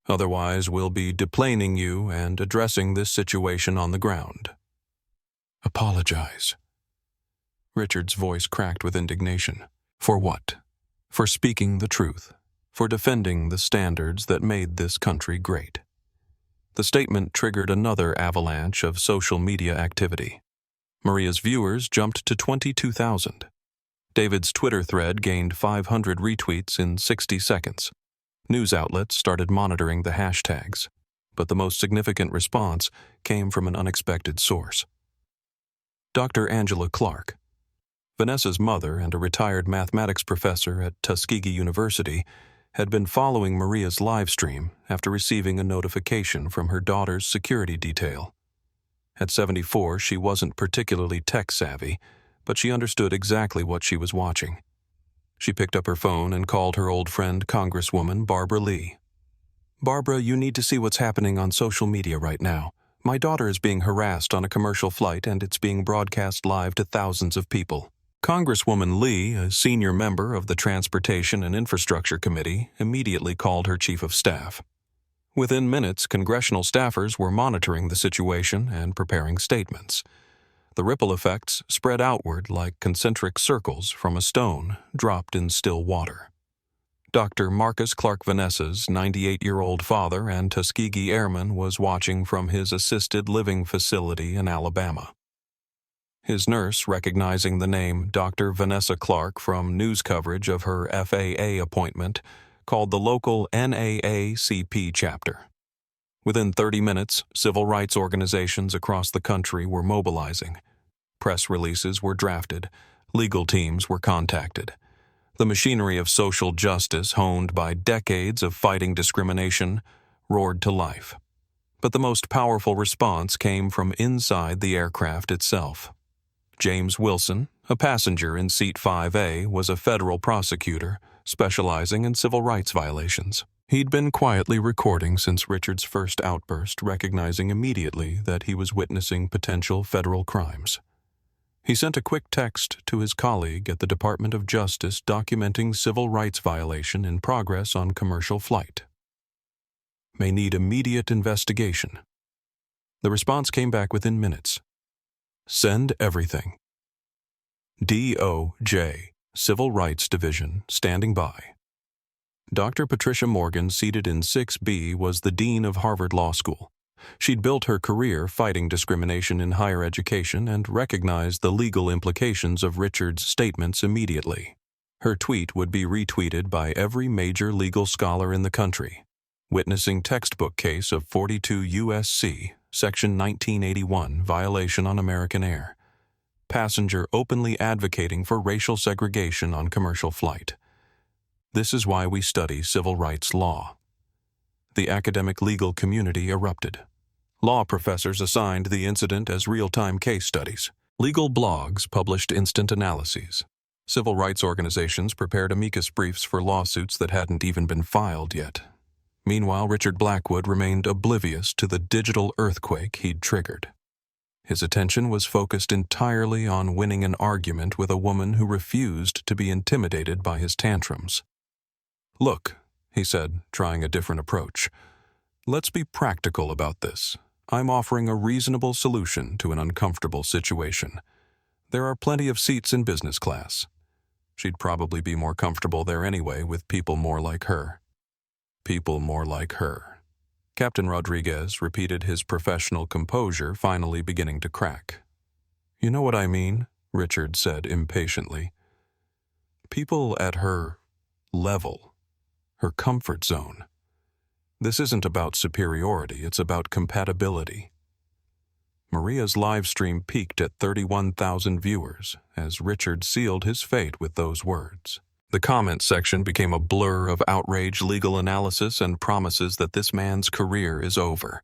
Otherwise, we'll be deplaning you and addressing this situation on the ground." "Apologize?" Richard's voice cracked with indignation. "For what?" "For speaking the truth. For defending the standards that made this country great." The statement triggered another avalanche of social media activity. Maria's viewers jumped to 22,000. David's Twitter thread gained 500 retweets in 60 seconds. News outlets started monitoring the hashtags, but the most significant response came from an unexpected source. Dr. Angela Clarke, Vanessa's mother and a retired mathematics professor at Tuskegee University, had been following Maria's live stream after receiving a notification from her daughter's security detail. At 74, she wasn't particularly tech-savvy, but she understood exactly what she was watching. She picked up her phone and called her old friend, Congresswoman Barbara Lee. "Barbara, you need to see what's happening on social media right now. My daughter is being harassed on a commercial flight, and it's being broadcast live to thousands of people." Congresswoman Lee, a senior member of the Transportation and Infrastructure Committee, immediately called her chief of staff. Within minutes, congressional staffers were monitoring the situation and preparing statements. The ripple effects spread outward like concentric circles from a stone dropped in still water. Dr. Marcus Clark Vanessa's 98-year-old father and Tuskegee Airman was watching from his assisted living facility in Alabama. His nurse, recognizing the name Dr. Vanessa Clarke from news coverage of her FAA appointment, called the local NAACP chapter. Within 30 minutes, civil rights organizations across the country were mobilizing. Press releases were drafted. Legal teams were contacted. The machinery of social justice, honed by decades of fighting discrimination, roared to life. But the most powerful response came from inside the aircraft itself. James Wilson, a passenger in seat 5A, was a federal prosecutor specializing in civil rights violations. He'd been quietly recording since Richard's first outburst, recognizing immediately that he was witnessing potential federal crimes. He sent a quick text to his colleague at the Department of Justice documenting civil rights violation in progress on commercial flight. "May need immediate investigation." The response came back within minutes. "Send everything. DOJ, Civil Rights Division, standing by." Dr. Patricia Morgan, seated in 6B, was the dean of Harvard Law School. She'd built her career fighting discrimination in higher education and recognized the legal implications of Richard's statements immediately. Her tweet would be retweeted by every major legal scholar in the country. Witnessing textbook case of 42 U.S.C., Section 1981, violation on American Air. Passenger openly advocating for racial segregation on commercial flight. This is why we study civil rights law. The academic legal community erupted. Law professors assigned the incident as real-time case studies. Legal blogs published instant analyses. Civil rights organizations prepared amicus briefs for lawsuits that hadn't even been filed yet. Meanwhile, Richard Blackwood remained oblivious to the digital earthquake he'd triggered. His attention was focused entirely on winning an argument with a woman who refused to be intimidated by his tantrums. "Look," he said, trying a different approach. "Let's be practical about this. I'm offering a reasonable solution to an uncomfortable situation. There are plenty of seats in business class. She'd probably be more comfortable there anyway with people more like her." People more like her. Captain Rodriguez repeated, his professional composure finally beginning to crack. "You know what I mean," Richard said impatiently. "People at her level, her comfort zone. This isn't about superiority, it's about compatibility." Maria's live stream peaked at 31,000 viewers as Richard sealed his fate with those words. The comment section became a blur of outrage, legal analysis, and promises that this man's career is over.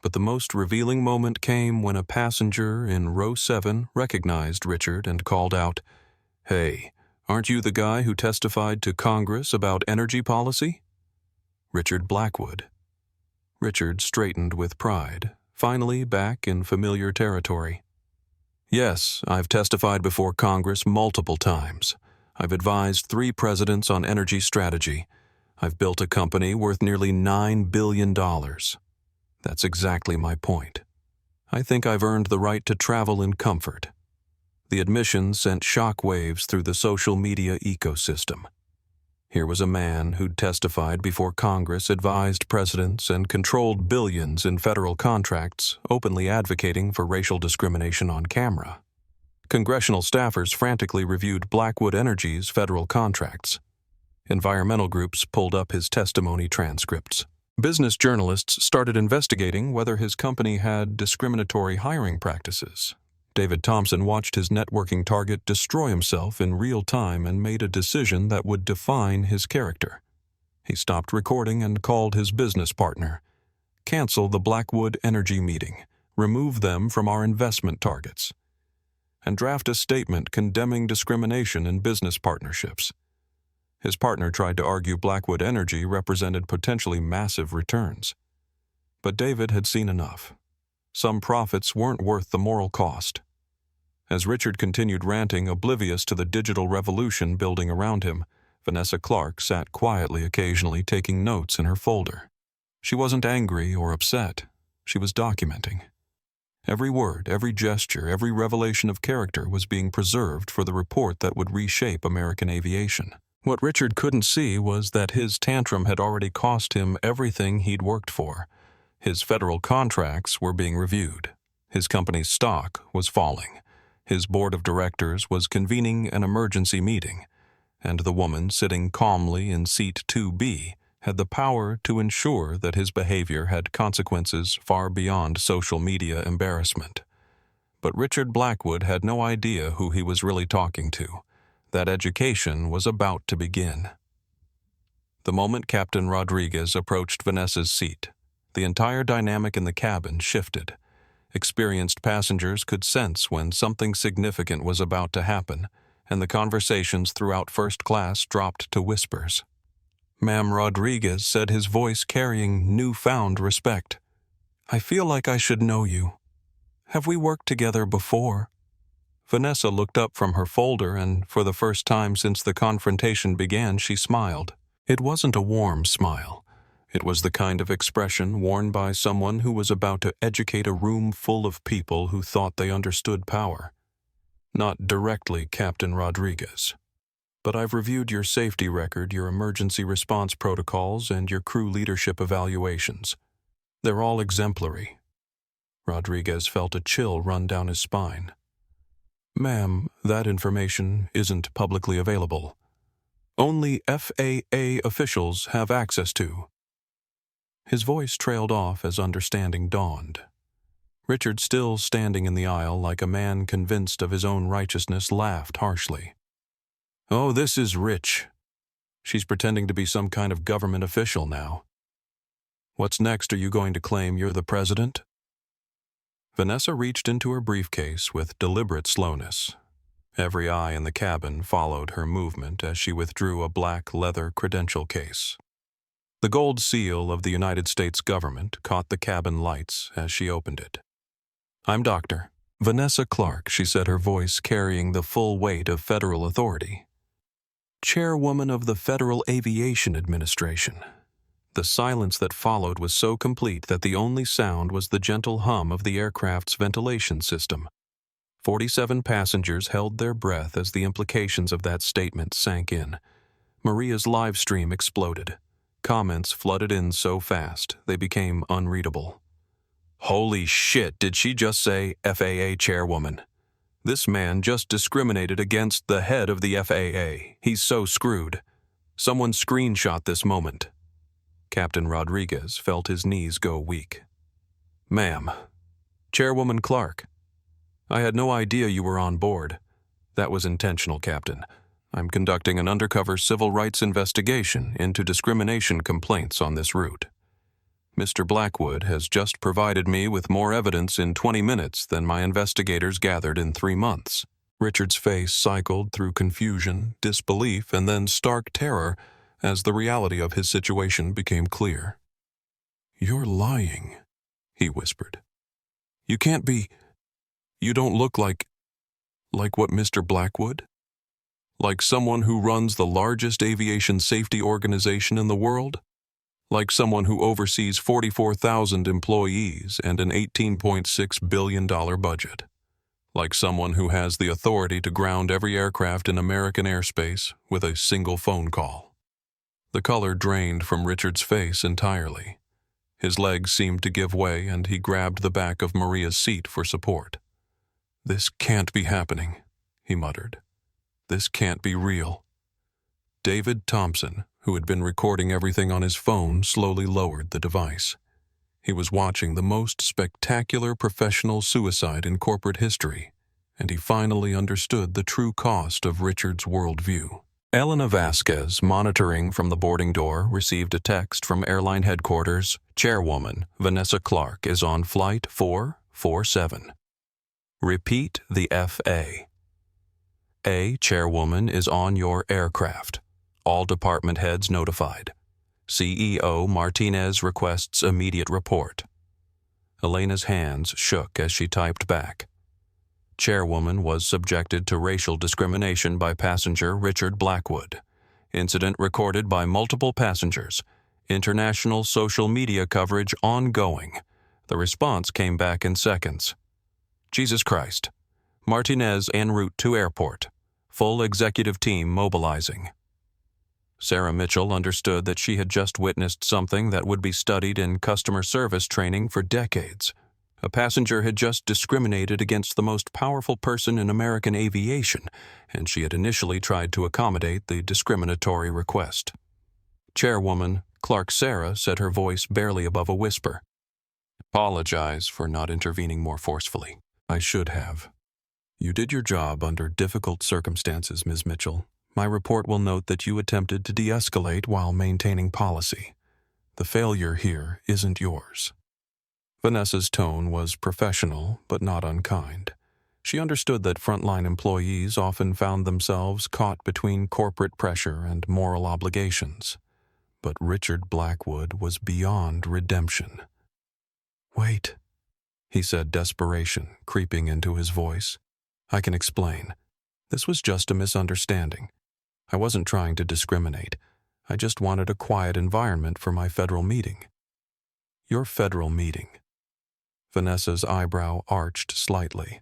But the most revealing moment came when a passenger in row 7 recognized Richard and called out, "Hey, aren't you the guy who testified to Congress about energy policy?" Richard Blackwood. Richard straightened with pride, finally back in familiar territory. "Yes, I've testified before Congress multiple times. I've advised 3 presidents on energy strategy. I've built a company worth nearly $9 billion. That's exactly my point. I think I've earned the right to travel in comfort." The admission sent shockwaves through the social media ecosystem. Here was a man who'd testified before Congress, advised presidents, and controlled billions in federal contracts, openly advocating for racial discrimination on camera. Congressional staffers frantically reviewed Blackwood Energy's federal contracts. Environmental groups pulled up his testimony transcripts. Business journalists started investigating whether his company had discriminatory hiring practices. David Thompson watched his networking target destroy himself in real time and made a decision that would define his character. He stopped recording and called his business partner. "Cancel the Blackwood Energy meeting. Remove them from our investment targets. And draft a statement condemning discrimination in business partnerships." His partner tried to argue Blackwood Energy represented potentially massive returns. But David had seen enough. Some profits weren't worth the moral cost. As Richard continued ranting, oblivious to the digital revolution building around him, Vanessa Clarke sat quietly, occasionally taking notes in her folder. She wasn't angry or upset. She was documenting. Every word, every gesture, every revelation of character was being preserved for the report that would reshape American aviation. What Richard couldn't see was that his tantrum had already cost him everything he'd worked for. His federal contracts were being reviewed. His company's stock was falling. His board of directors was convening an emergency meeting, and the woman sitting calmly in seat 2B had the power to ensure that his behavior had consequences far beyond social media embarrassment. But Richard Blackwood had no idea who he was really talking to. That education was about to begin. The moment Captain Rodriguez approached Vanessa's seat, the entire dynamic in the cabin shifted. Experienced passengers could sense when something significant was about to happen, and the conversations throughout first class dropped to whispers. "Ma'am," Rodriguez said, his voice carrying newfound respect. "I feel like I should know you. Have we worked together before?" Vanessa looked up from her folder, and for the first time since the confrontation began, she smiled. It wasn't a warm smile. It was the kind of expression worn by someone who was about to educate a room full of people who thought they understood power. "Not directly, Captain Rodriguez. But I've reviewed your safety record, your emergency response protocols, and your crew leadership evaluations. They're all exemplary." Rodriguez felt a chill run down his spine. "Ma'am, that information isn't publicly available. Only FAA officials have access to." His voice trailed off as understanding dawned. Richard, still standing in the aisle like a man convinced of his own righteousness, laughed harshly. "Oh, this is rich. She's pretending to be some kind of government official now. What's next? Are you going to claim you're the president?" Vanessa reached into her briefcase with deliberate slowness. Every eye in the cabin followed her movement as she withdrew a black leather credential case. The gold seal of the United States government caught the cabin lights as she opened it. "I'm Dr. Vanessa Clarke," she said, her voice carrying the full weight of federal authority. Chairwoman of the Federal Aviation Administration. The silence that followed was so complete that the only sound was the gentle hum of the aircraft's ventilation system. 47 passengers held their breath as the implications of that statement sank in. Maria's live stream exploded. Comments flooded in so fast they became unreadable. Holy shit, did she just say FAA chairwoman? This man just discriminated against the head of the FAA. He's so screwed. Someone screenshot this moment. Captain Rodriguez felt his knees go weak. Ma'am, Chairwoman Clarke, I had no idea you were on board. That was intentional, Captain. I'm conducting an undercover civil rights investigation into discrimination complaints on this route. Mr. Blackwood has just provided me with more evidence in 20 minutes than my investigators gathered in 3 months. Richard's face cycled through confusion, disbelief, and then stark terror as the reality of his situation became clear. You're lying, he whispered. You can't be... You don't look like what Mr. Blackwood? Like someone who runs the largest aviation safety organization in the world? Like someone who oversees 44,000 employees and an $18.6 billion budget? Like someone who has the authority to ground every aircraft in American airspace with a single phone call? The color drained from Richard's face entirely. His legs seemed to give way and he grabbed the back of Maria's seat for support. This can't be happening, he muttered. This can't be real. David Thompson, who had been recording everything on his phone, slowly lowered the device. He was watching the most spectacular professional suicide in corporate history, and he finally understood the true cost of Richard's worldview. Elena Vasquez, monitoring from the boarding door, received a text from airline headquarters. Chairwoman Vanessa Clarke is on flight 447. Repeat the FA. Chairwoman is on your aircraft. All department heads notified. CEO Martinez requests immediate report. Elena's hands shook as she typed back. Chairwoman was subjected to racial discrimination by passenger Richard Blackwood. Incident recorded by multiple passengers. International social media coverage ongoing. The response came back in seconds. Jesus Christ. Martinez en route to airport. Full executive team mobilizing. Sarah Mitchell understood that she had just witnessed something that would be studied in customer service training for decades. A passenger had just discriminated against the most powerful person in American aviation, and she had initially tried to accommodate the discriminatory request. Chairwoman Clarke Sarah said, her voice barely above a whisper. Apologize for not intervening more forcefully. I should have. You did your job under difficult circumstances, Ms. Mitchell. My report will note that you attempted to de-escalate while maintaining policy. The failure here isn't yours. Vanessa's tone was professional, but not unkind. She understood that frontline employees often found themselves caught between corporate pressure and moral obligations. But Richard Blackwood was beyond redemption. Wait, he said, desperation creeping into his voice. I can explain. This was just a misunderstanding. I wasn't trying to discriminate. I just wanted a quiet environment for my federal meeting. Your federal meeting. Vanessa's eyebrow arched slightly.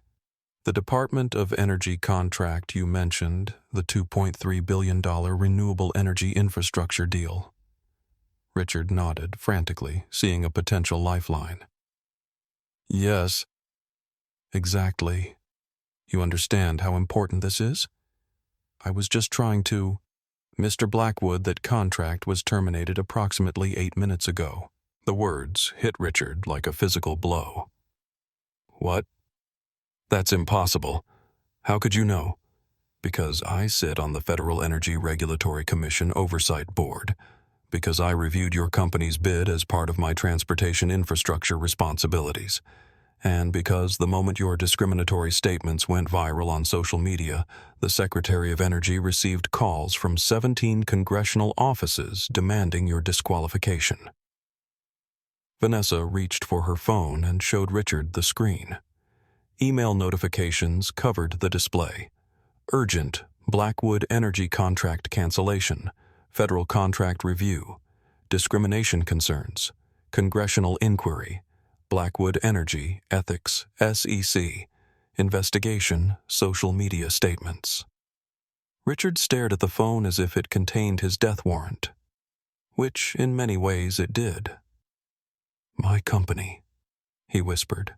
The Department of Energy contract you mentioned, the $2.3 billion renewable energy infrastructure deal. Richard nodded frantically, seeing a potential lifeline. Yes. Exactly. You understand how important this is? I was just trying to... Mr. Blackwood, that contract was terminated approximately 8 minutes ago. The words hit Richard like a physical blow. What? That's impossible. How could you know? Because I sit on the Federal Energy Regulatory Commission Oversight Board. Because I reviewed your company's bid as part of my transportation infrastructure responsibilities. And because the moment your discriminatory statements went viral on social media, the Secretary of Energy received calls from 17 congressional offices demanding your disqualification. Vanessa reached for her phone and showed Richard the screen. Email notifications covered the display. Urgent, Blackwood Energy Contract Cancellation, Federal Contract Review, Discrimination Concerns, Congressional Inquiry, Blackwood Energy Ethics, SEC, Investigation, Social Media Statements. Richard stared at the phone as if it contained his death warrant, which in many ways it did. "My company," he whispered,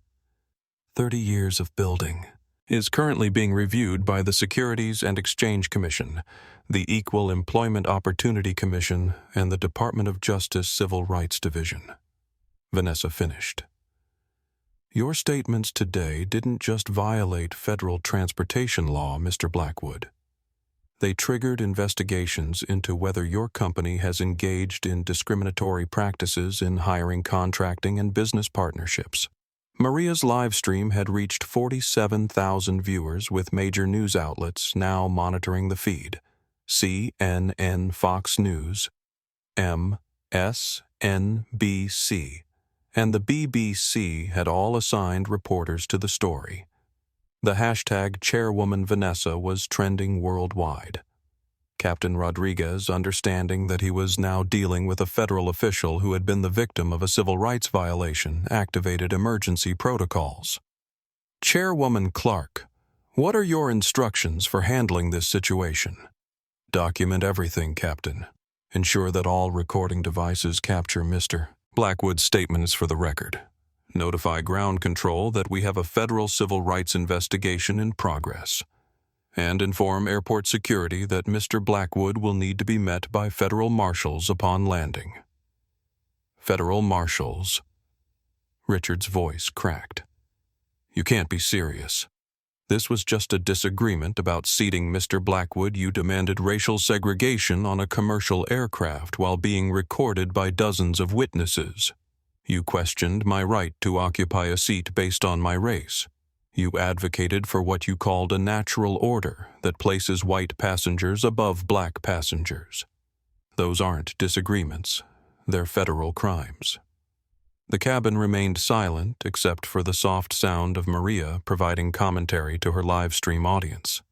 30 years of building, is currently being reviewed by the Securities and Exchange Commission, the Equal Employment Opportunity Commission, and the Department of Justice Civil Rights Division. Vanessa finished. Your statements today didn't just violate federal transportation law, Mr. Blackwood. They triggered investigations into whether your company has engaged in discriminatory practices in hiring, contracting, and business partnerships. Maria's live stream had reached 47,000 viewers, with major news outlets now monitoring the feed. CNN, Fox News, MSNBC, and the BBC had all assigned reporters to the story. The hashtag Chairwoman Vanessa was trending worldwide. Captain Rodriguez, understanding that he was now dealing with a federal official who had been the victim of a civil rights violation, activated emergency protocols. "Chairwoman Clarke, what are your instructions for handling this situation?" "Document everything, Captain. Ensure that all recording devices capture Mr. Blackwood's statements for the record. Notify ground control that we have a federal civil rights investigation in progress. And inform airport security that Mr. Blackwood will need to be met by federal marshals upon landing." "Federal marshals?" Richard's voice cracked. "You can't be serious. This was just a disagreement about seating Mr. Blackwood. You demanded racial segregation on a commercial aircraft while being recorded by dozens of witnesses. You questioned my right to occupy a seat based on my race. You advocated for what you called a natural order that places white passengers above black passengers. Those aren't disagreements. They're federal crimes." The cabin remained silent except for the soft sound of Maria providing commentary to her live stream audience.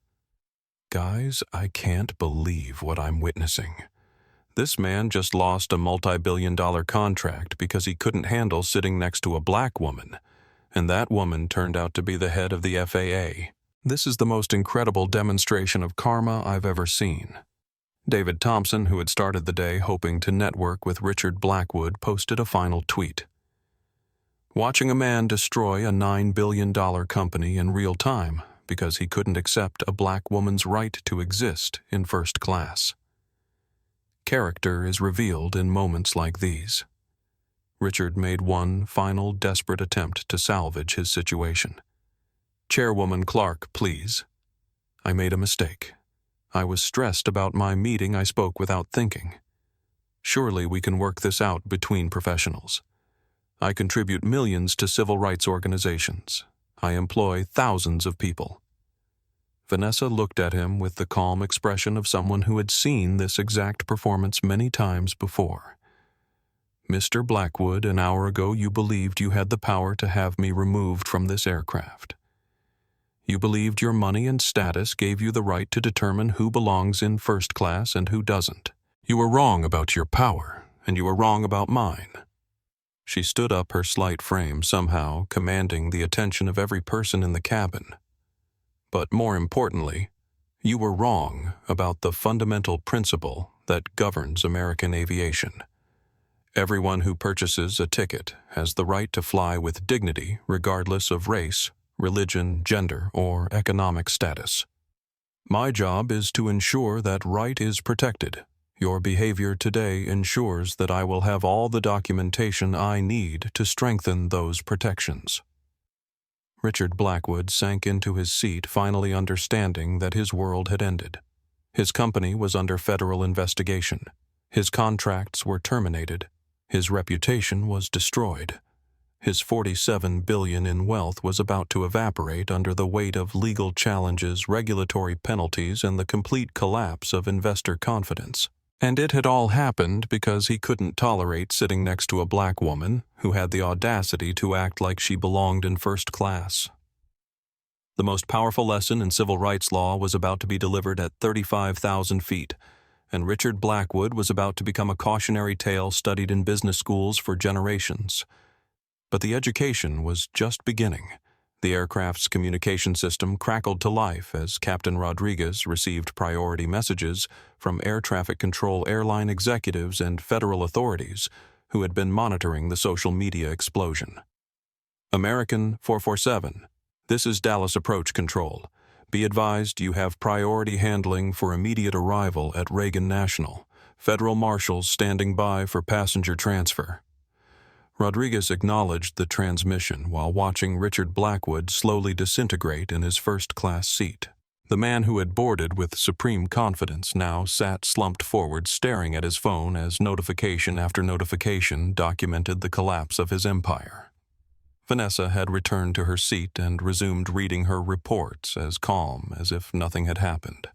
"Guys, I can't believe what I'm witnessing. This man just lost a multi-billion-dollar contract because he couldn't handle sitting next to a black woman, and that woman turned out to be the head of the FAA. This is the most incredible demonstration of karma I've ever seen." David Thompson, who had started the day hoping to network with Richard Blackwood, posted a final tweet. "Watching a man destroy a $9 billion company in real time because he couldn't accept a black woman's right to exist in first class. Character is revealed in moments like these." Richard made one final desperate attempt to salvage his situation. "Chairwoman Clarke, please. I made a mistake. I was stressed about my meeting. I spoke without thinking. Surely we can work this out between professionals. I contribute millions to civil rights organizations. I employ thousands of people." Vanessa looked at him with the calm expression of someone who had seen this exact performance many times before. "Mr. Blackwood, an hour ago you believed you had the power to have me removed from this aircraft. You believed your money and status gave you the right to determine who belongs in first class and who doesn't. You were wrong about your power, and you were wrong about mine." She stood up, her slight frame somehow commanding the attention of every person in the cabin. "But more importantly, you were wrong about the fundamental principle that governs American aviation. Everyone who purchases a ticket has the right to fly with dignity regardless of race, religion, gender, or economic status. My job is to ensure that right is protected. Your behavior today ensures that I will have all the documentation I need to strengthen those protections." Richard Blackwood sank into his seat, finally understanding that his world had ended. His company was under federal investigation. His contracts were terminated. His reputation was destroyed. His $47 billion in wealth was about to evaporate under the weight of legal challenges, regulatory penalties, and the complete collapse of investor confidence. And it had all happened because he couldn't tolerate sitting next to a black woman who had the audacity to act like she belonged in first class. The most powerful lesson in civil rights law was about to be delivered at 35,000 feet, and Richard Blackwood was about to become a cautionary tale studied in business schools for generations. But the education was just beginning. The aircraft's communication system crackled to life as Captain Rodriguez received priority messages from air traffic control airline executives and federal authorities who had been monitoring the social media explosion. American 447, this is Dallas Approach Control. Be advised you have priority handling for immediate arrival at Reagan National. Federal marshals standing by for passenger transfer. Rodriguez acknowledged the transmission while watching Richard Blackwood slowly disintegrate in his first-class seat. The man who had boarded with supreme confidence now sat slumped forward staring at his phone as notification after notification documented the collapse of his empire. Vanessa had returned to her seat and resumed reading her reports as calm as if nothing had happened.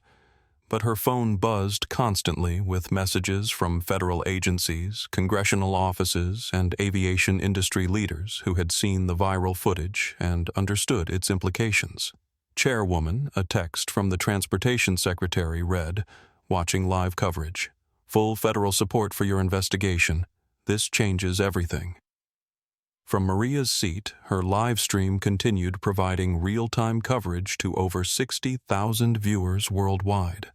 But her phone buzzed constantly with messages from federal agencies, congressional offices, and aviation industry leaders who had seen the viral footage and understood its implications. Chairwoman, a text from the Transportation Secretary read, watching live coverage. Full federal support for your investigation. This changes everything. From Maria's seat, her live stream continued providing real-time coverage to over 60,000 viewers worldwide.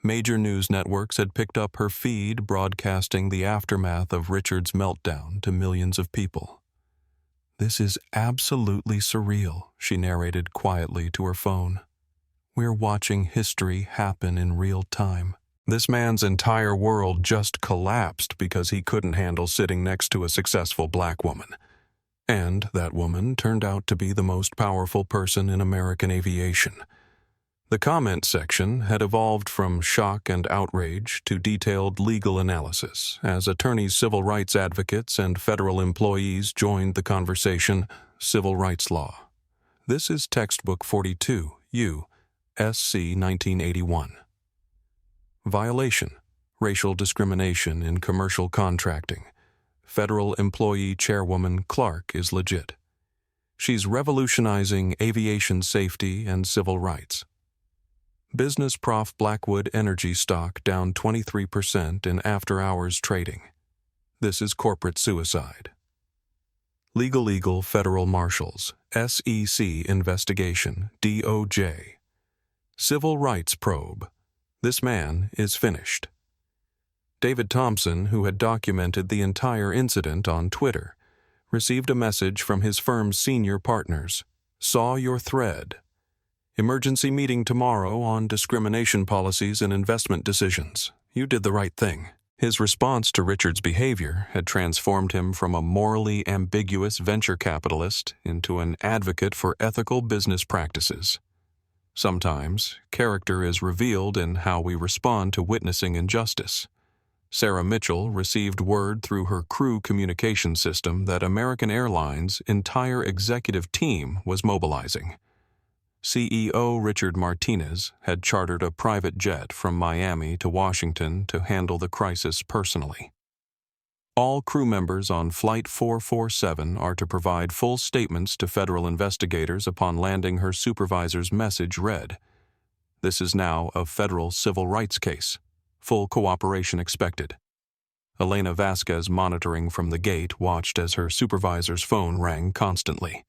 Major news networks had picked up her feed, broadcasting the aftermath of Richard's meltdown to millions of people. This is absolutely surreal, she narrated quietly to her phone. We're watching history happen in real time. This man's entire world just collapsed because he couldn't handle sitting next to a successful black woman. And that woman turned out to be the most powerful person in American aviation. The comment section had evolved from shock and outrage to detailed legal analysis as attorneys, civil rights advocates, and federal employees joined the conversation. Civil rights law. This is Textbook 42, U, SC 1981. Violation: racial discrimination in commercial contracting. Federal employee Chairwoman Clarke is legit. She's revolutionizing aviation safety and civil rights. Business Prof Blackwood Energy stock down 23% in after-hours trading. This is corporate suicide. Legal Federal Marshals, SEC investigation, DOJ. Civil rights probe. This man is finished. David Thompson, who had documented the entire incident on Twitter, received a message from his firm's senior partners. Saw your thread. Emergency meeting tomorrow on discrimination policies and investment decisions. You did the right thing. His response to Richard's behavior had transformed him from a morally ambiguous venture capitalist into an advocate for ethical business practices. Sometimes, character is revealed in how we respond to witnessing injustice. Sarah Mitchell received word through her crew communication system that American Airlines' entire executive team was mobilizing. CEO Richard Martinez had chartered a private jet from Miami to Washington to handle the crisis personally. All crew members on Flight 447 are to provide full statements to federal investigators upon landing, her supervisor's message read. This is now a federal civil rights case. Full cooperation expected. Elena Vasquez, monitoring from the gate, watched as her supervisor's phone rang constantly.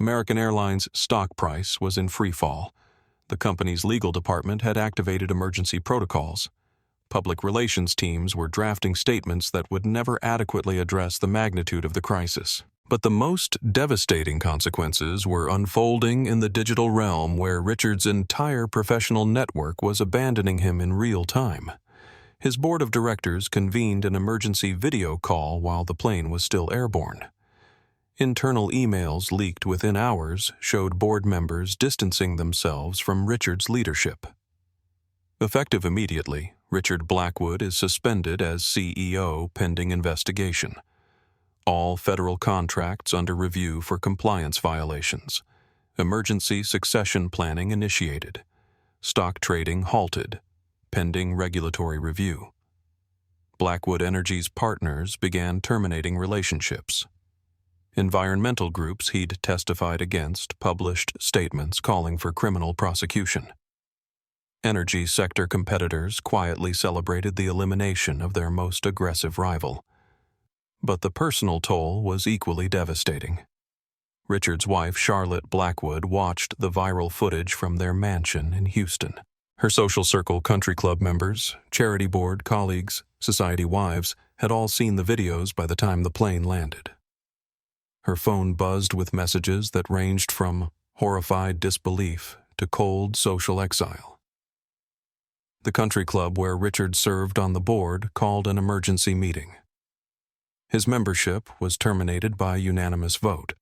American Airlines' stock price was in free fall. The company's legal department had activated emergency protocols. Public relations teams were drafting statements that would never adequately address the magnitude of the crisis. But the most devastating consequences were unfolding in the digital realm, where Richard's entire professional network was abandoning him in real time. His board of directors convened an emergency video call while the plane was still airborne. Internal emails leaked within hours showed board members distancing themselves from Richard's leadership. Effective immediately, Richard Blackwood is suspended as CEO pending investigation. All federal contracts under review for compliance violations. Emergency succession planning initiated. Stock trading halted, pending regulatory review. Blackwood Energy's partners began terminating relationships. Environmental groups he'd testified against published statements calling for criminal prosecution. Energy sector competitors quietly celebrated the elimination of their most aggressive rival. But the personal toll was equally devastating. Richard's wife, Charlotte Blackwood, watched the viral footage from their mansion in Houston. Her social circle, country club members, charity board colleagues, society wives had all seen the videos by the time the plane landed. Her phone buzzed with messages that ranged from horrified disbelief to cold social exile. The country club where Richard served on the board called an emergency meeting. His membership was terminated by unanimous vote.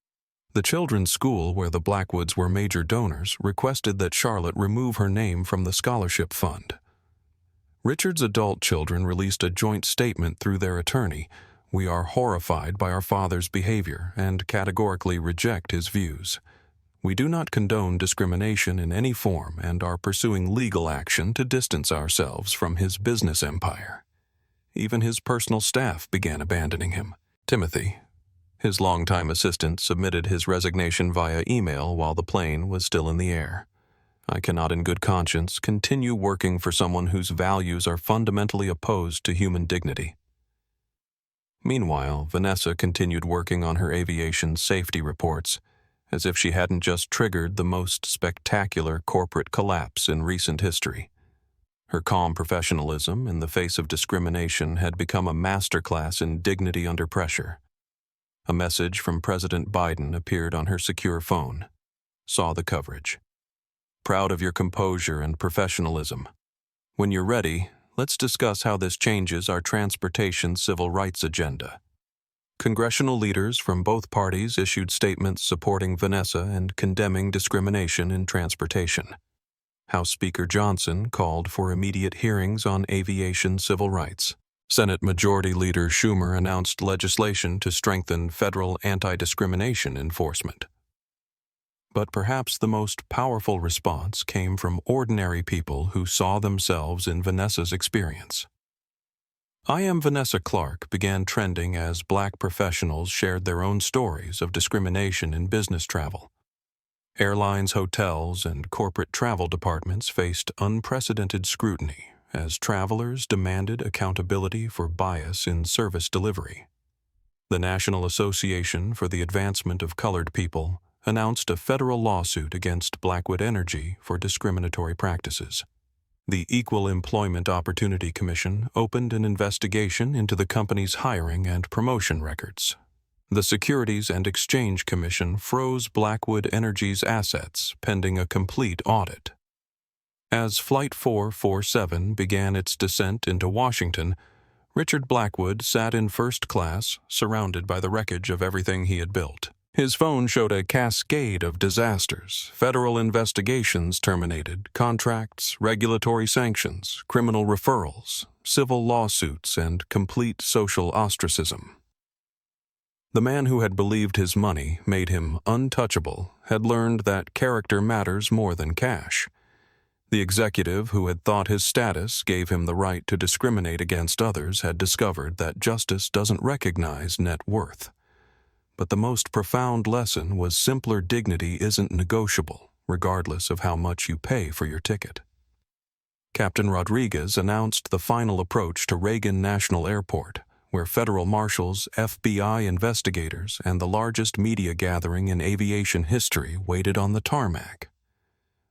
The children's school where the Blackwoods were major donors requested that Charlotte remove her name from the scholarship fund. Richard's adult children released a joint statement through their attorney. "We are horrified by our father's behavior and categorically reject his views. We do not condone discrimination in any form and are pursuing legal action to distance ourselves from his business empire." Even his personal staff began abandoning him. Timothy, his longtime assistant, submitted his resignation via email while the plane was still in the air. "I cannot in good conscience continue working for someone whose values are fundamentally opposed to human dignity." Meanwhile, Vanessa continued working on her aviation safety reports, as if she hadn't just triggered the most spectacular corporate collapse in recent history. Her calm professionalism in the face of discrimination had become a masterclass in dignity under pressure. A message from President Biden appeared on her secure phone. "Saw the coverage. Proud of your composure and professionalism. When you're ready, let's discuss how this changes our transportation civil rights agenda." Congressional leaders from both parties issued statements supporting Vanessa and condemning discrimination in transportation. House Speaker Johnson called for immediate hearings on aviation civil rights. Senate Majority Leader Schumer announced legislation to strengthen federal anti-discrimination enforcement. But perhaps the most powerful response came from ordinary people who saw themselves in Vanessa's experience. "I Am Vanessa Clarke" began trending as Black professionals shared their own stories of discrimination in business travel. Airlines, hotels, and corporate travel departments faced unprecedented scrutiny as travelers demanded accountability for bias in service delivery. The National Association for the Advancement of Colored People announced a federal lawsuit against Blackwood Energy for discriminatory practices. The Equal Employment Opportunity Commission opened an investigation into the company's hiring and promotion records. The Securities and Exchange Commission froze Blackwood Energy's assets pending a complete audit. As Flight 447 began its descent into Washington, Richard Blackwood sat in first class, surrounded by the wreckage of everything he had built. His phone showed a cascade of disasters: federal investigations terminated, contracts, regulatory sanctions, criminal referrals, civil lawsuits, and complete social ostracism. The man who had believed his money made him untouchable had learned that character matters more than cash. The executive who had thought his status gave him the right to discriminate against others had discovered that justice doesn't recognize net worth. But the most profound lesson was simpler dignity isn't negotiable, regardless of how much you pay for your ticket. Captain Rodriguez announced the final approach to Reagan National Airport, where federal marshals, FBI investigators, and the largest media gathering in aviation history waited on the tarmac.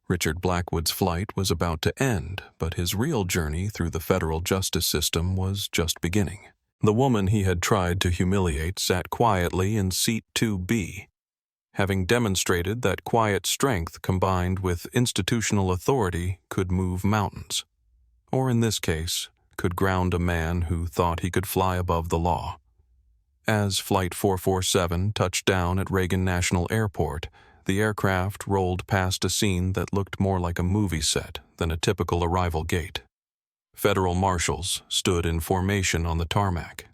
Richard Blackwood's flight was about to end, but his real journey through the federal justice system was just beginning. The woman he had tried to humiliate sat quietly in seat 2B. Having demonstrated that quiet strength combined with institutional authority could move mountains, or in this case, could ground a man who thought he could fly above the law. As Flight 447 touched down at Reagan National Airport, the aircraft rolled past a scene that looked more like a movie set than a typical arrival gate. Federal marshals stood in formation on the tarmac.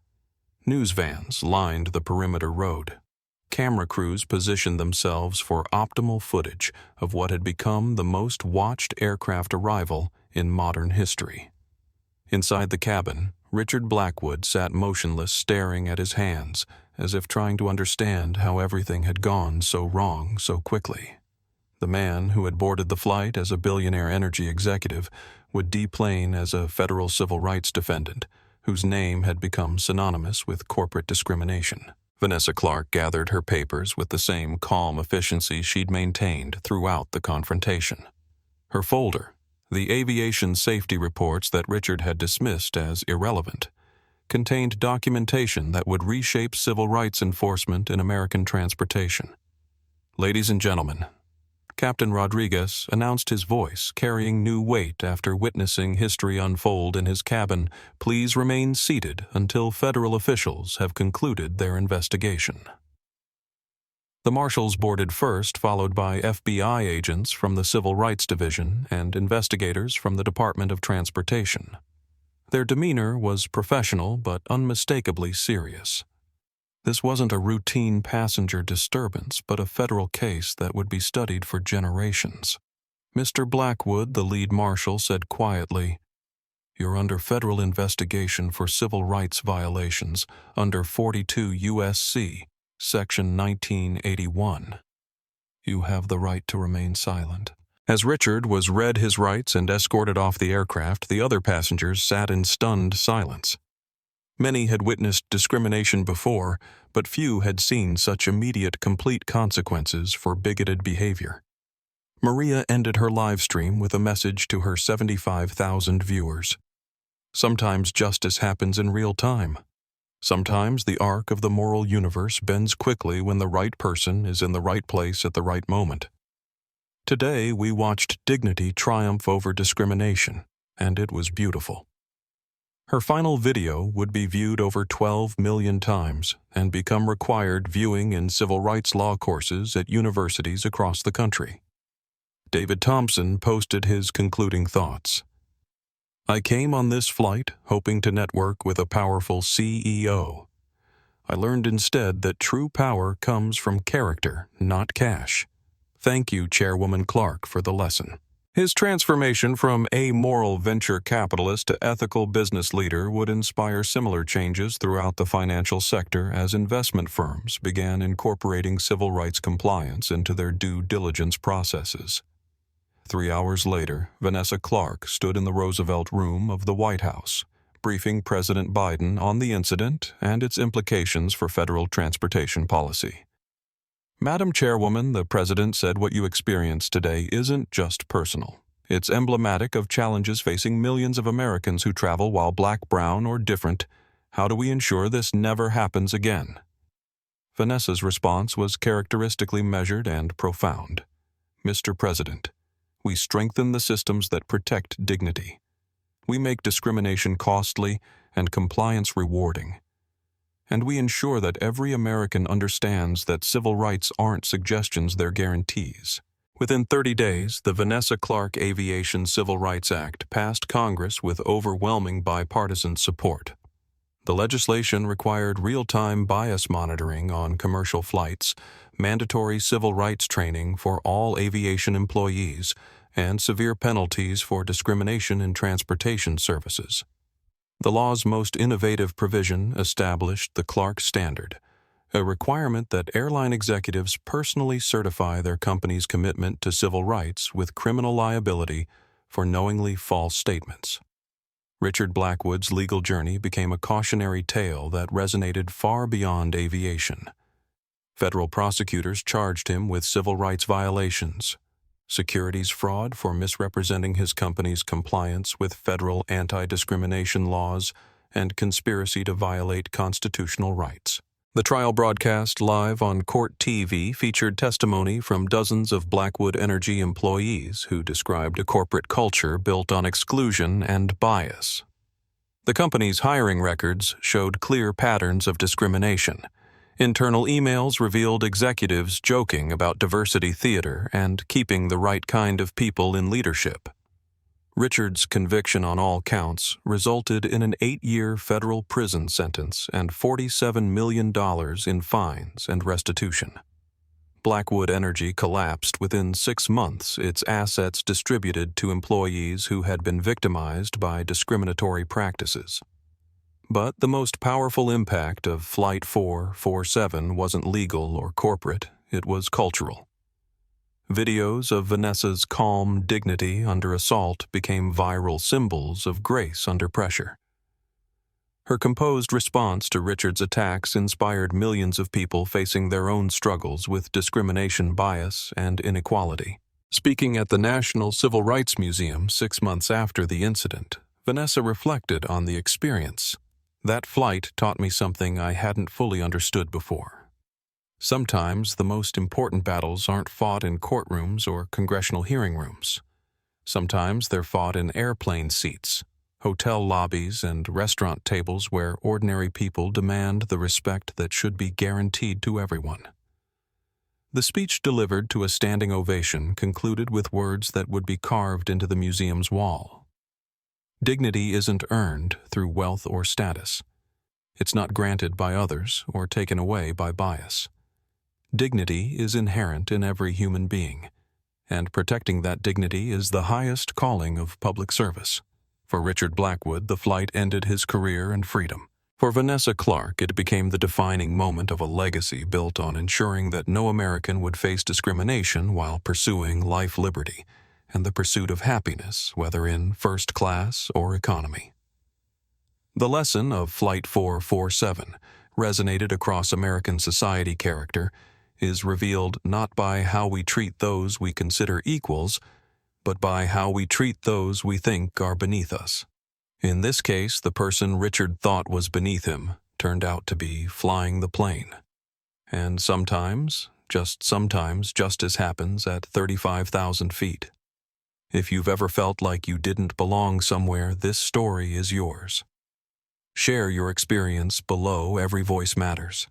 News vans lined the perimeter road. Camera crews positioned themselves for optimal footage of what had become the most watched aircraft arrival in modern history. Inside the cabin, Richard Blackwood sat motionless, staring at his hands as if trying to understand how everything had gone so wrong so quickly. The man who had boarded the flight as a billionaire energy executive would deplane as a federal civil rights defendant, whose name had become synonymous with corporate discrimination. Vanessa Clarke gathered her papers with the same calm efficiency she'd maintained throughout the confrontation. Her folder, the aviation safety reports that Richard had dismissed as irrelevant, contained documentation that would reshape civil rights enforcement in American transportation. Ladies and gentlemen, Captain Rodriguez announced, his voice carrying new weight after witnessing history unfold in his cabin. Please remain seated until federal officials have concluded their investigation. The marshals boarded first, followed by FBI agents from the Civil Rights Division and investigators from the Department of Transportation. Their demeanor was professional but unmistakably serious. This wasn't a routine passenger disturbance, but a federal case that would be studied for generations. Mr. Blackwood, the lead marshal, said quietly, "You're under federal investigation for civil rights violations under 42 U.S.C., Section 1981. You have the right to remain silent." As Richard was read his rights and escorted off the aircraft, the other passengers sat in stunned silence. Many had witnessed discrimination before, but few had seen such immediate, complete consequences for bigoted behavior. Maria ended her live stream with a message to her 75,000 viewers. Sometimes justice happens in real time. Sometimes the arc of the moral universe bends quickly when the right person is in the right place at the right moment. Today we watched dignity triumph over discrimination, and it was beautiful. Her final video would be viewed over 12 million times and become required viewing in civil rights law courses at universities across the country. David Thompson posted his concluding thoughts. "I came on this flight hoping to network with a powerful CEO. I learned instead that true power comes from character, not cash. Thank you, Chairwoman Clarke, for the lesson." His transformation from amoral venture capitalist to ethical business leader would inspire similar changes throughout the financial sector as investment firms began incorporating civil rights compliance into their due diligence processes. 3 hours later, Vanessa Clarke stood in the Roosevelt Room of the White House, briefing President Biden on the incident and its implications for federal transportation policy. "Madam Chairwoman," the President said, "what you experienced today isn't just personal. It's emblematic of challenges facing millions of Americans who travel while black, brown, or different. How do we ensure this never happens again?" Vanessa's response was characteristically measured and profound. "Mr. President, we strengthen the systems that protect dignity. We make discrimination costly and compliance rewarding. And we ensure that every American understands that civil rights aren't suggestions, they're guarantees." Within 30 days, the Vanessa Clarke Aviation Civil Rights Act passed Congress with overwhelming bipartisan support. The legislation required real-time bias monitoring on commercial flights, mandatory civil rights training for all aviation employees, and severe penalties for discrimination in transportation services. The law's most innovative provision established the Clarke Standard, a requirement that airline executives personally certify their company's commitment to civil rights with criminal liability for knowingly false statements. Richard Blackwood's legal journey became a cautionary tale that resonated far beyond aviation. Federal prosecutors charged him with civil rights violations, securities fraud for misrepresenting his company's compliance with federal anti-discrimination laws, and conspiracy to violate constitutional rights. The trial broadcast live on Court TV featured testimony from dozens of Blackwood Energy employees who described a corporate culture built on exclusion and bias. The company's hiring records showed clear patterns of discrimination. Internal emails revealed executives joking about diversity theater and keeping the right kind of people in leadership. Richard's conviction on all counts resulted in an 8-year federal prison sentence and $47 million in fines and restitution. Blackwood Energy collapsed within 6 months, its assets distributed to employees who had been victimized by discriminatory practices. But the most powerful impact of Flight 447 wasn't legal or corporate, it was cultural. Videos of Vanessa's calm dignity under assault became viral symbols of grace under pressure. Her composed response to Richard's attacks inspired millions of people facing their own struggles with discrimination bias and inequality. Speaking at the National Civil Rights Museum 6 months after the incident, Vanessa reflected on the experience. That flight taught me something I hadn't fully understood before. Sometimes the most important battles aren't fought in courtrooms or congressional hearing rooms. Sometimes they're fought in airplane seats, hotel lobbies, and restaurant tables where ordinary people demand the respect that should be guaranteed to everyone. The speech delivered to a standing ovation concluded with words that would be carved into the museum's wall. Dignity isn't earned through wealth or status. It's not granted by others or taken away by bias. Dignity is inherent in every human being, and protecting that dignity is the highest calling of public service. For Richard Blackwood, the flight ended his career and freedom. For Vanessa Clarke, it became the defining moment of a legacy built on ensuring that no American would face discrimination while pursuing life, liberty, and the pursuit of happiness, whether in first class or economy. The lesson of Flight 447 resonated across American society. Character is revealed not by how we treat those we consider equals, but by how we treat those we think are beneath us. In this case, the person Richard thought was beneath him turned out to be flying the plane. And sometimes, just sometimes, justice happens at 35,000 feet. If you've ever felt like you didn't belong somewhere, this story is yours. Share your experience below. Every voice matters.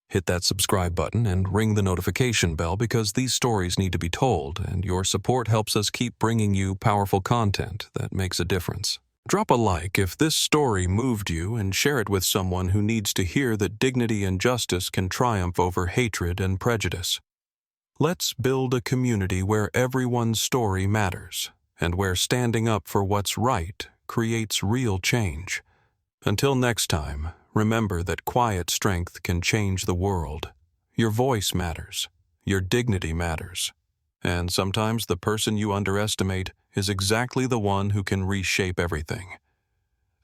Hit that subscribe button and ring the notification bell because these stories need to be told, and your support helps us keep bringing you powerful content that makes a difference. Drop a like if this story moved you and share it with someone who needs to hear that dignity and justice can triumph over hatred and prejudice. Let's build a community where everyone's story matters and where standing up for what's right creates real change. Until next time, remember that quiet strength can change the world. Your voice matters. Your dignity matters. And sometimes the person you underestimate is exactly the one who can reshape everything.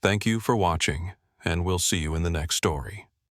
Thank you for watching, and we'll see you in the next story.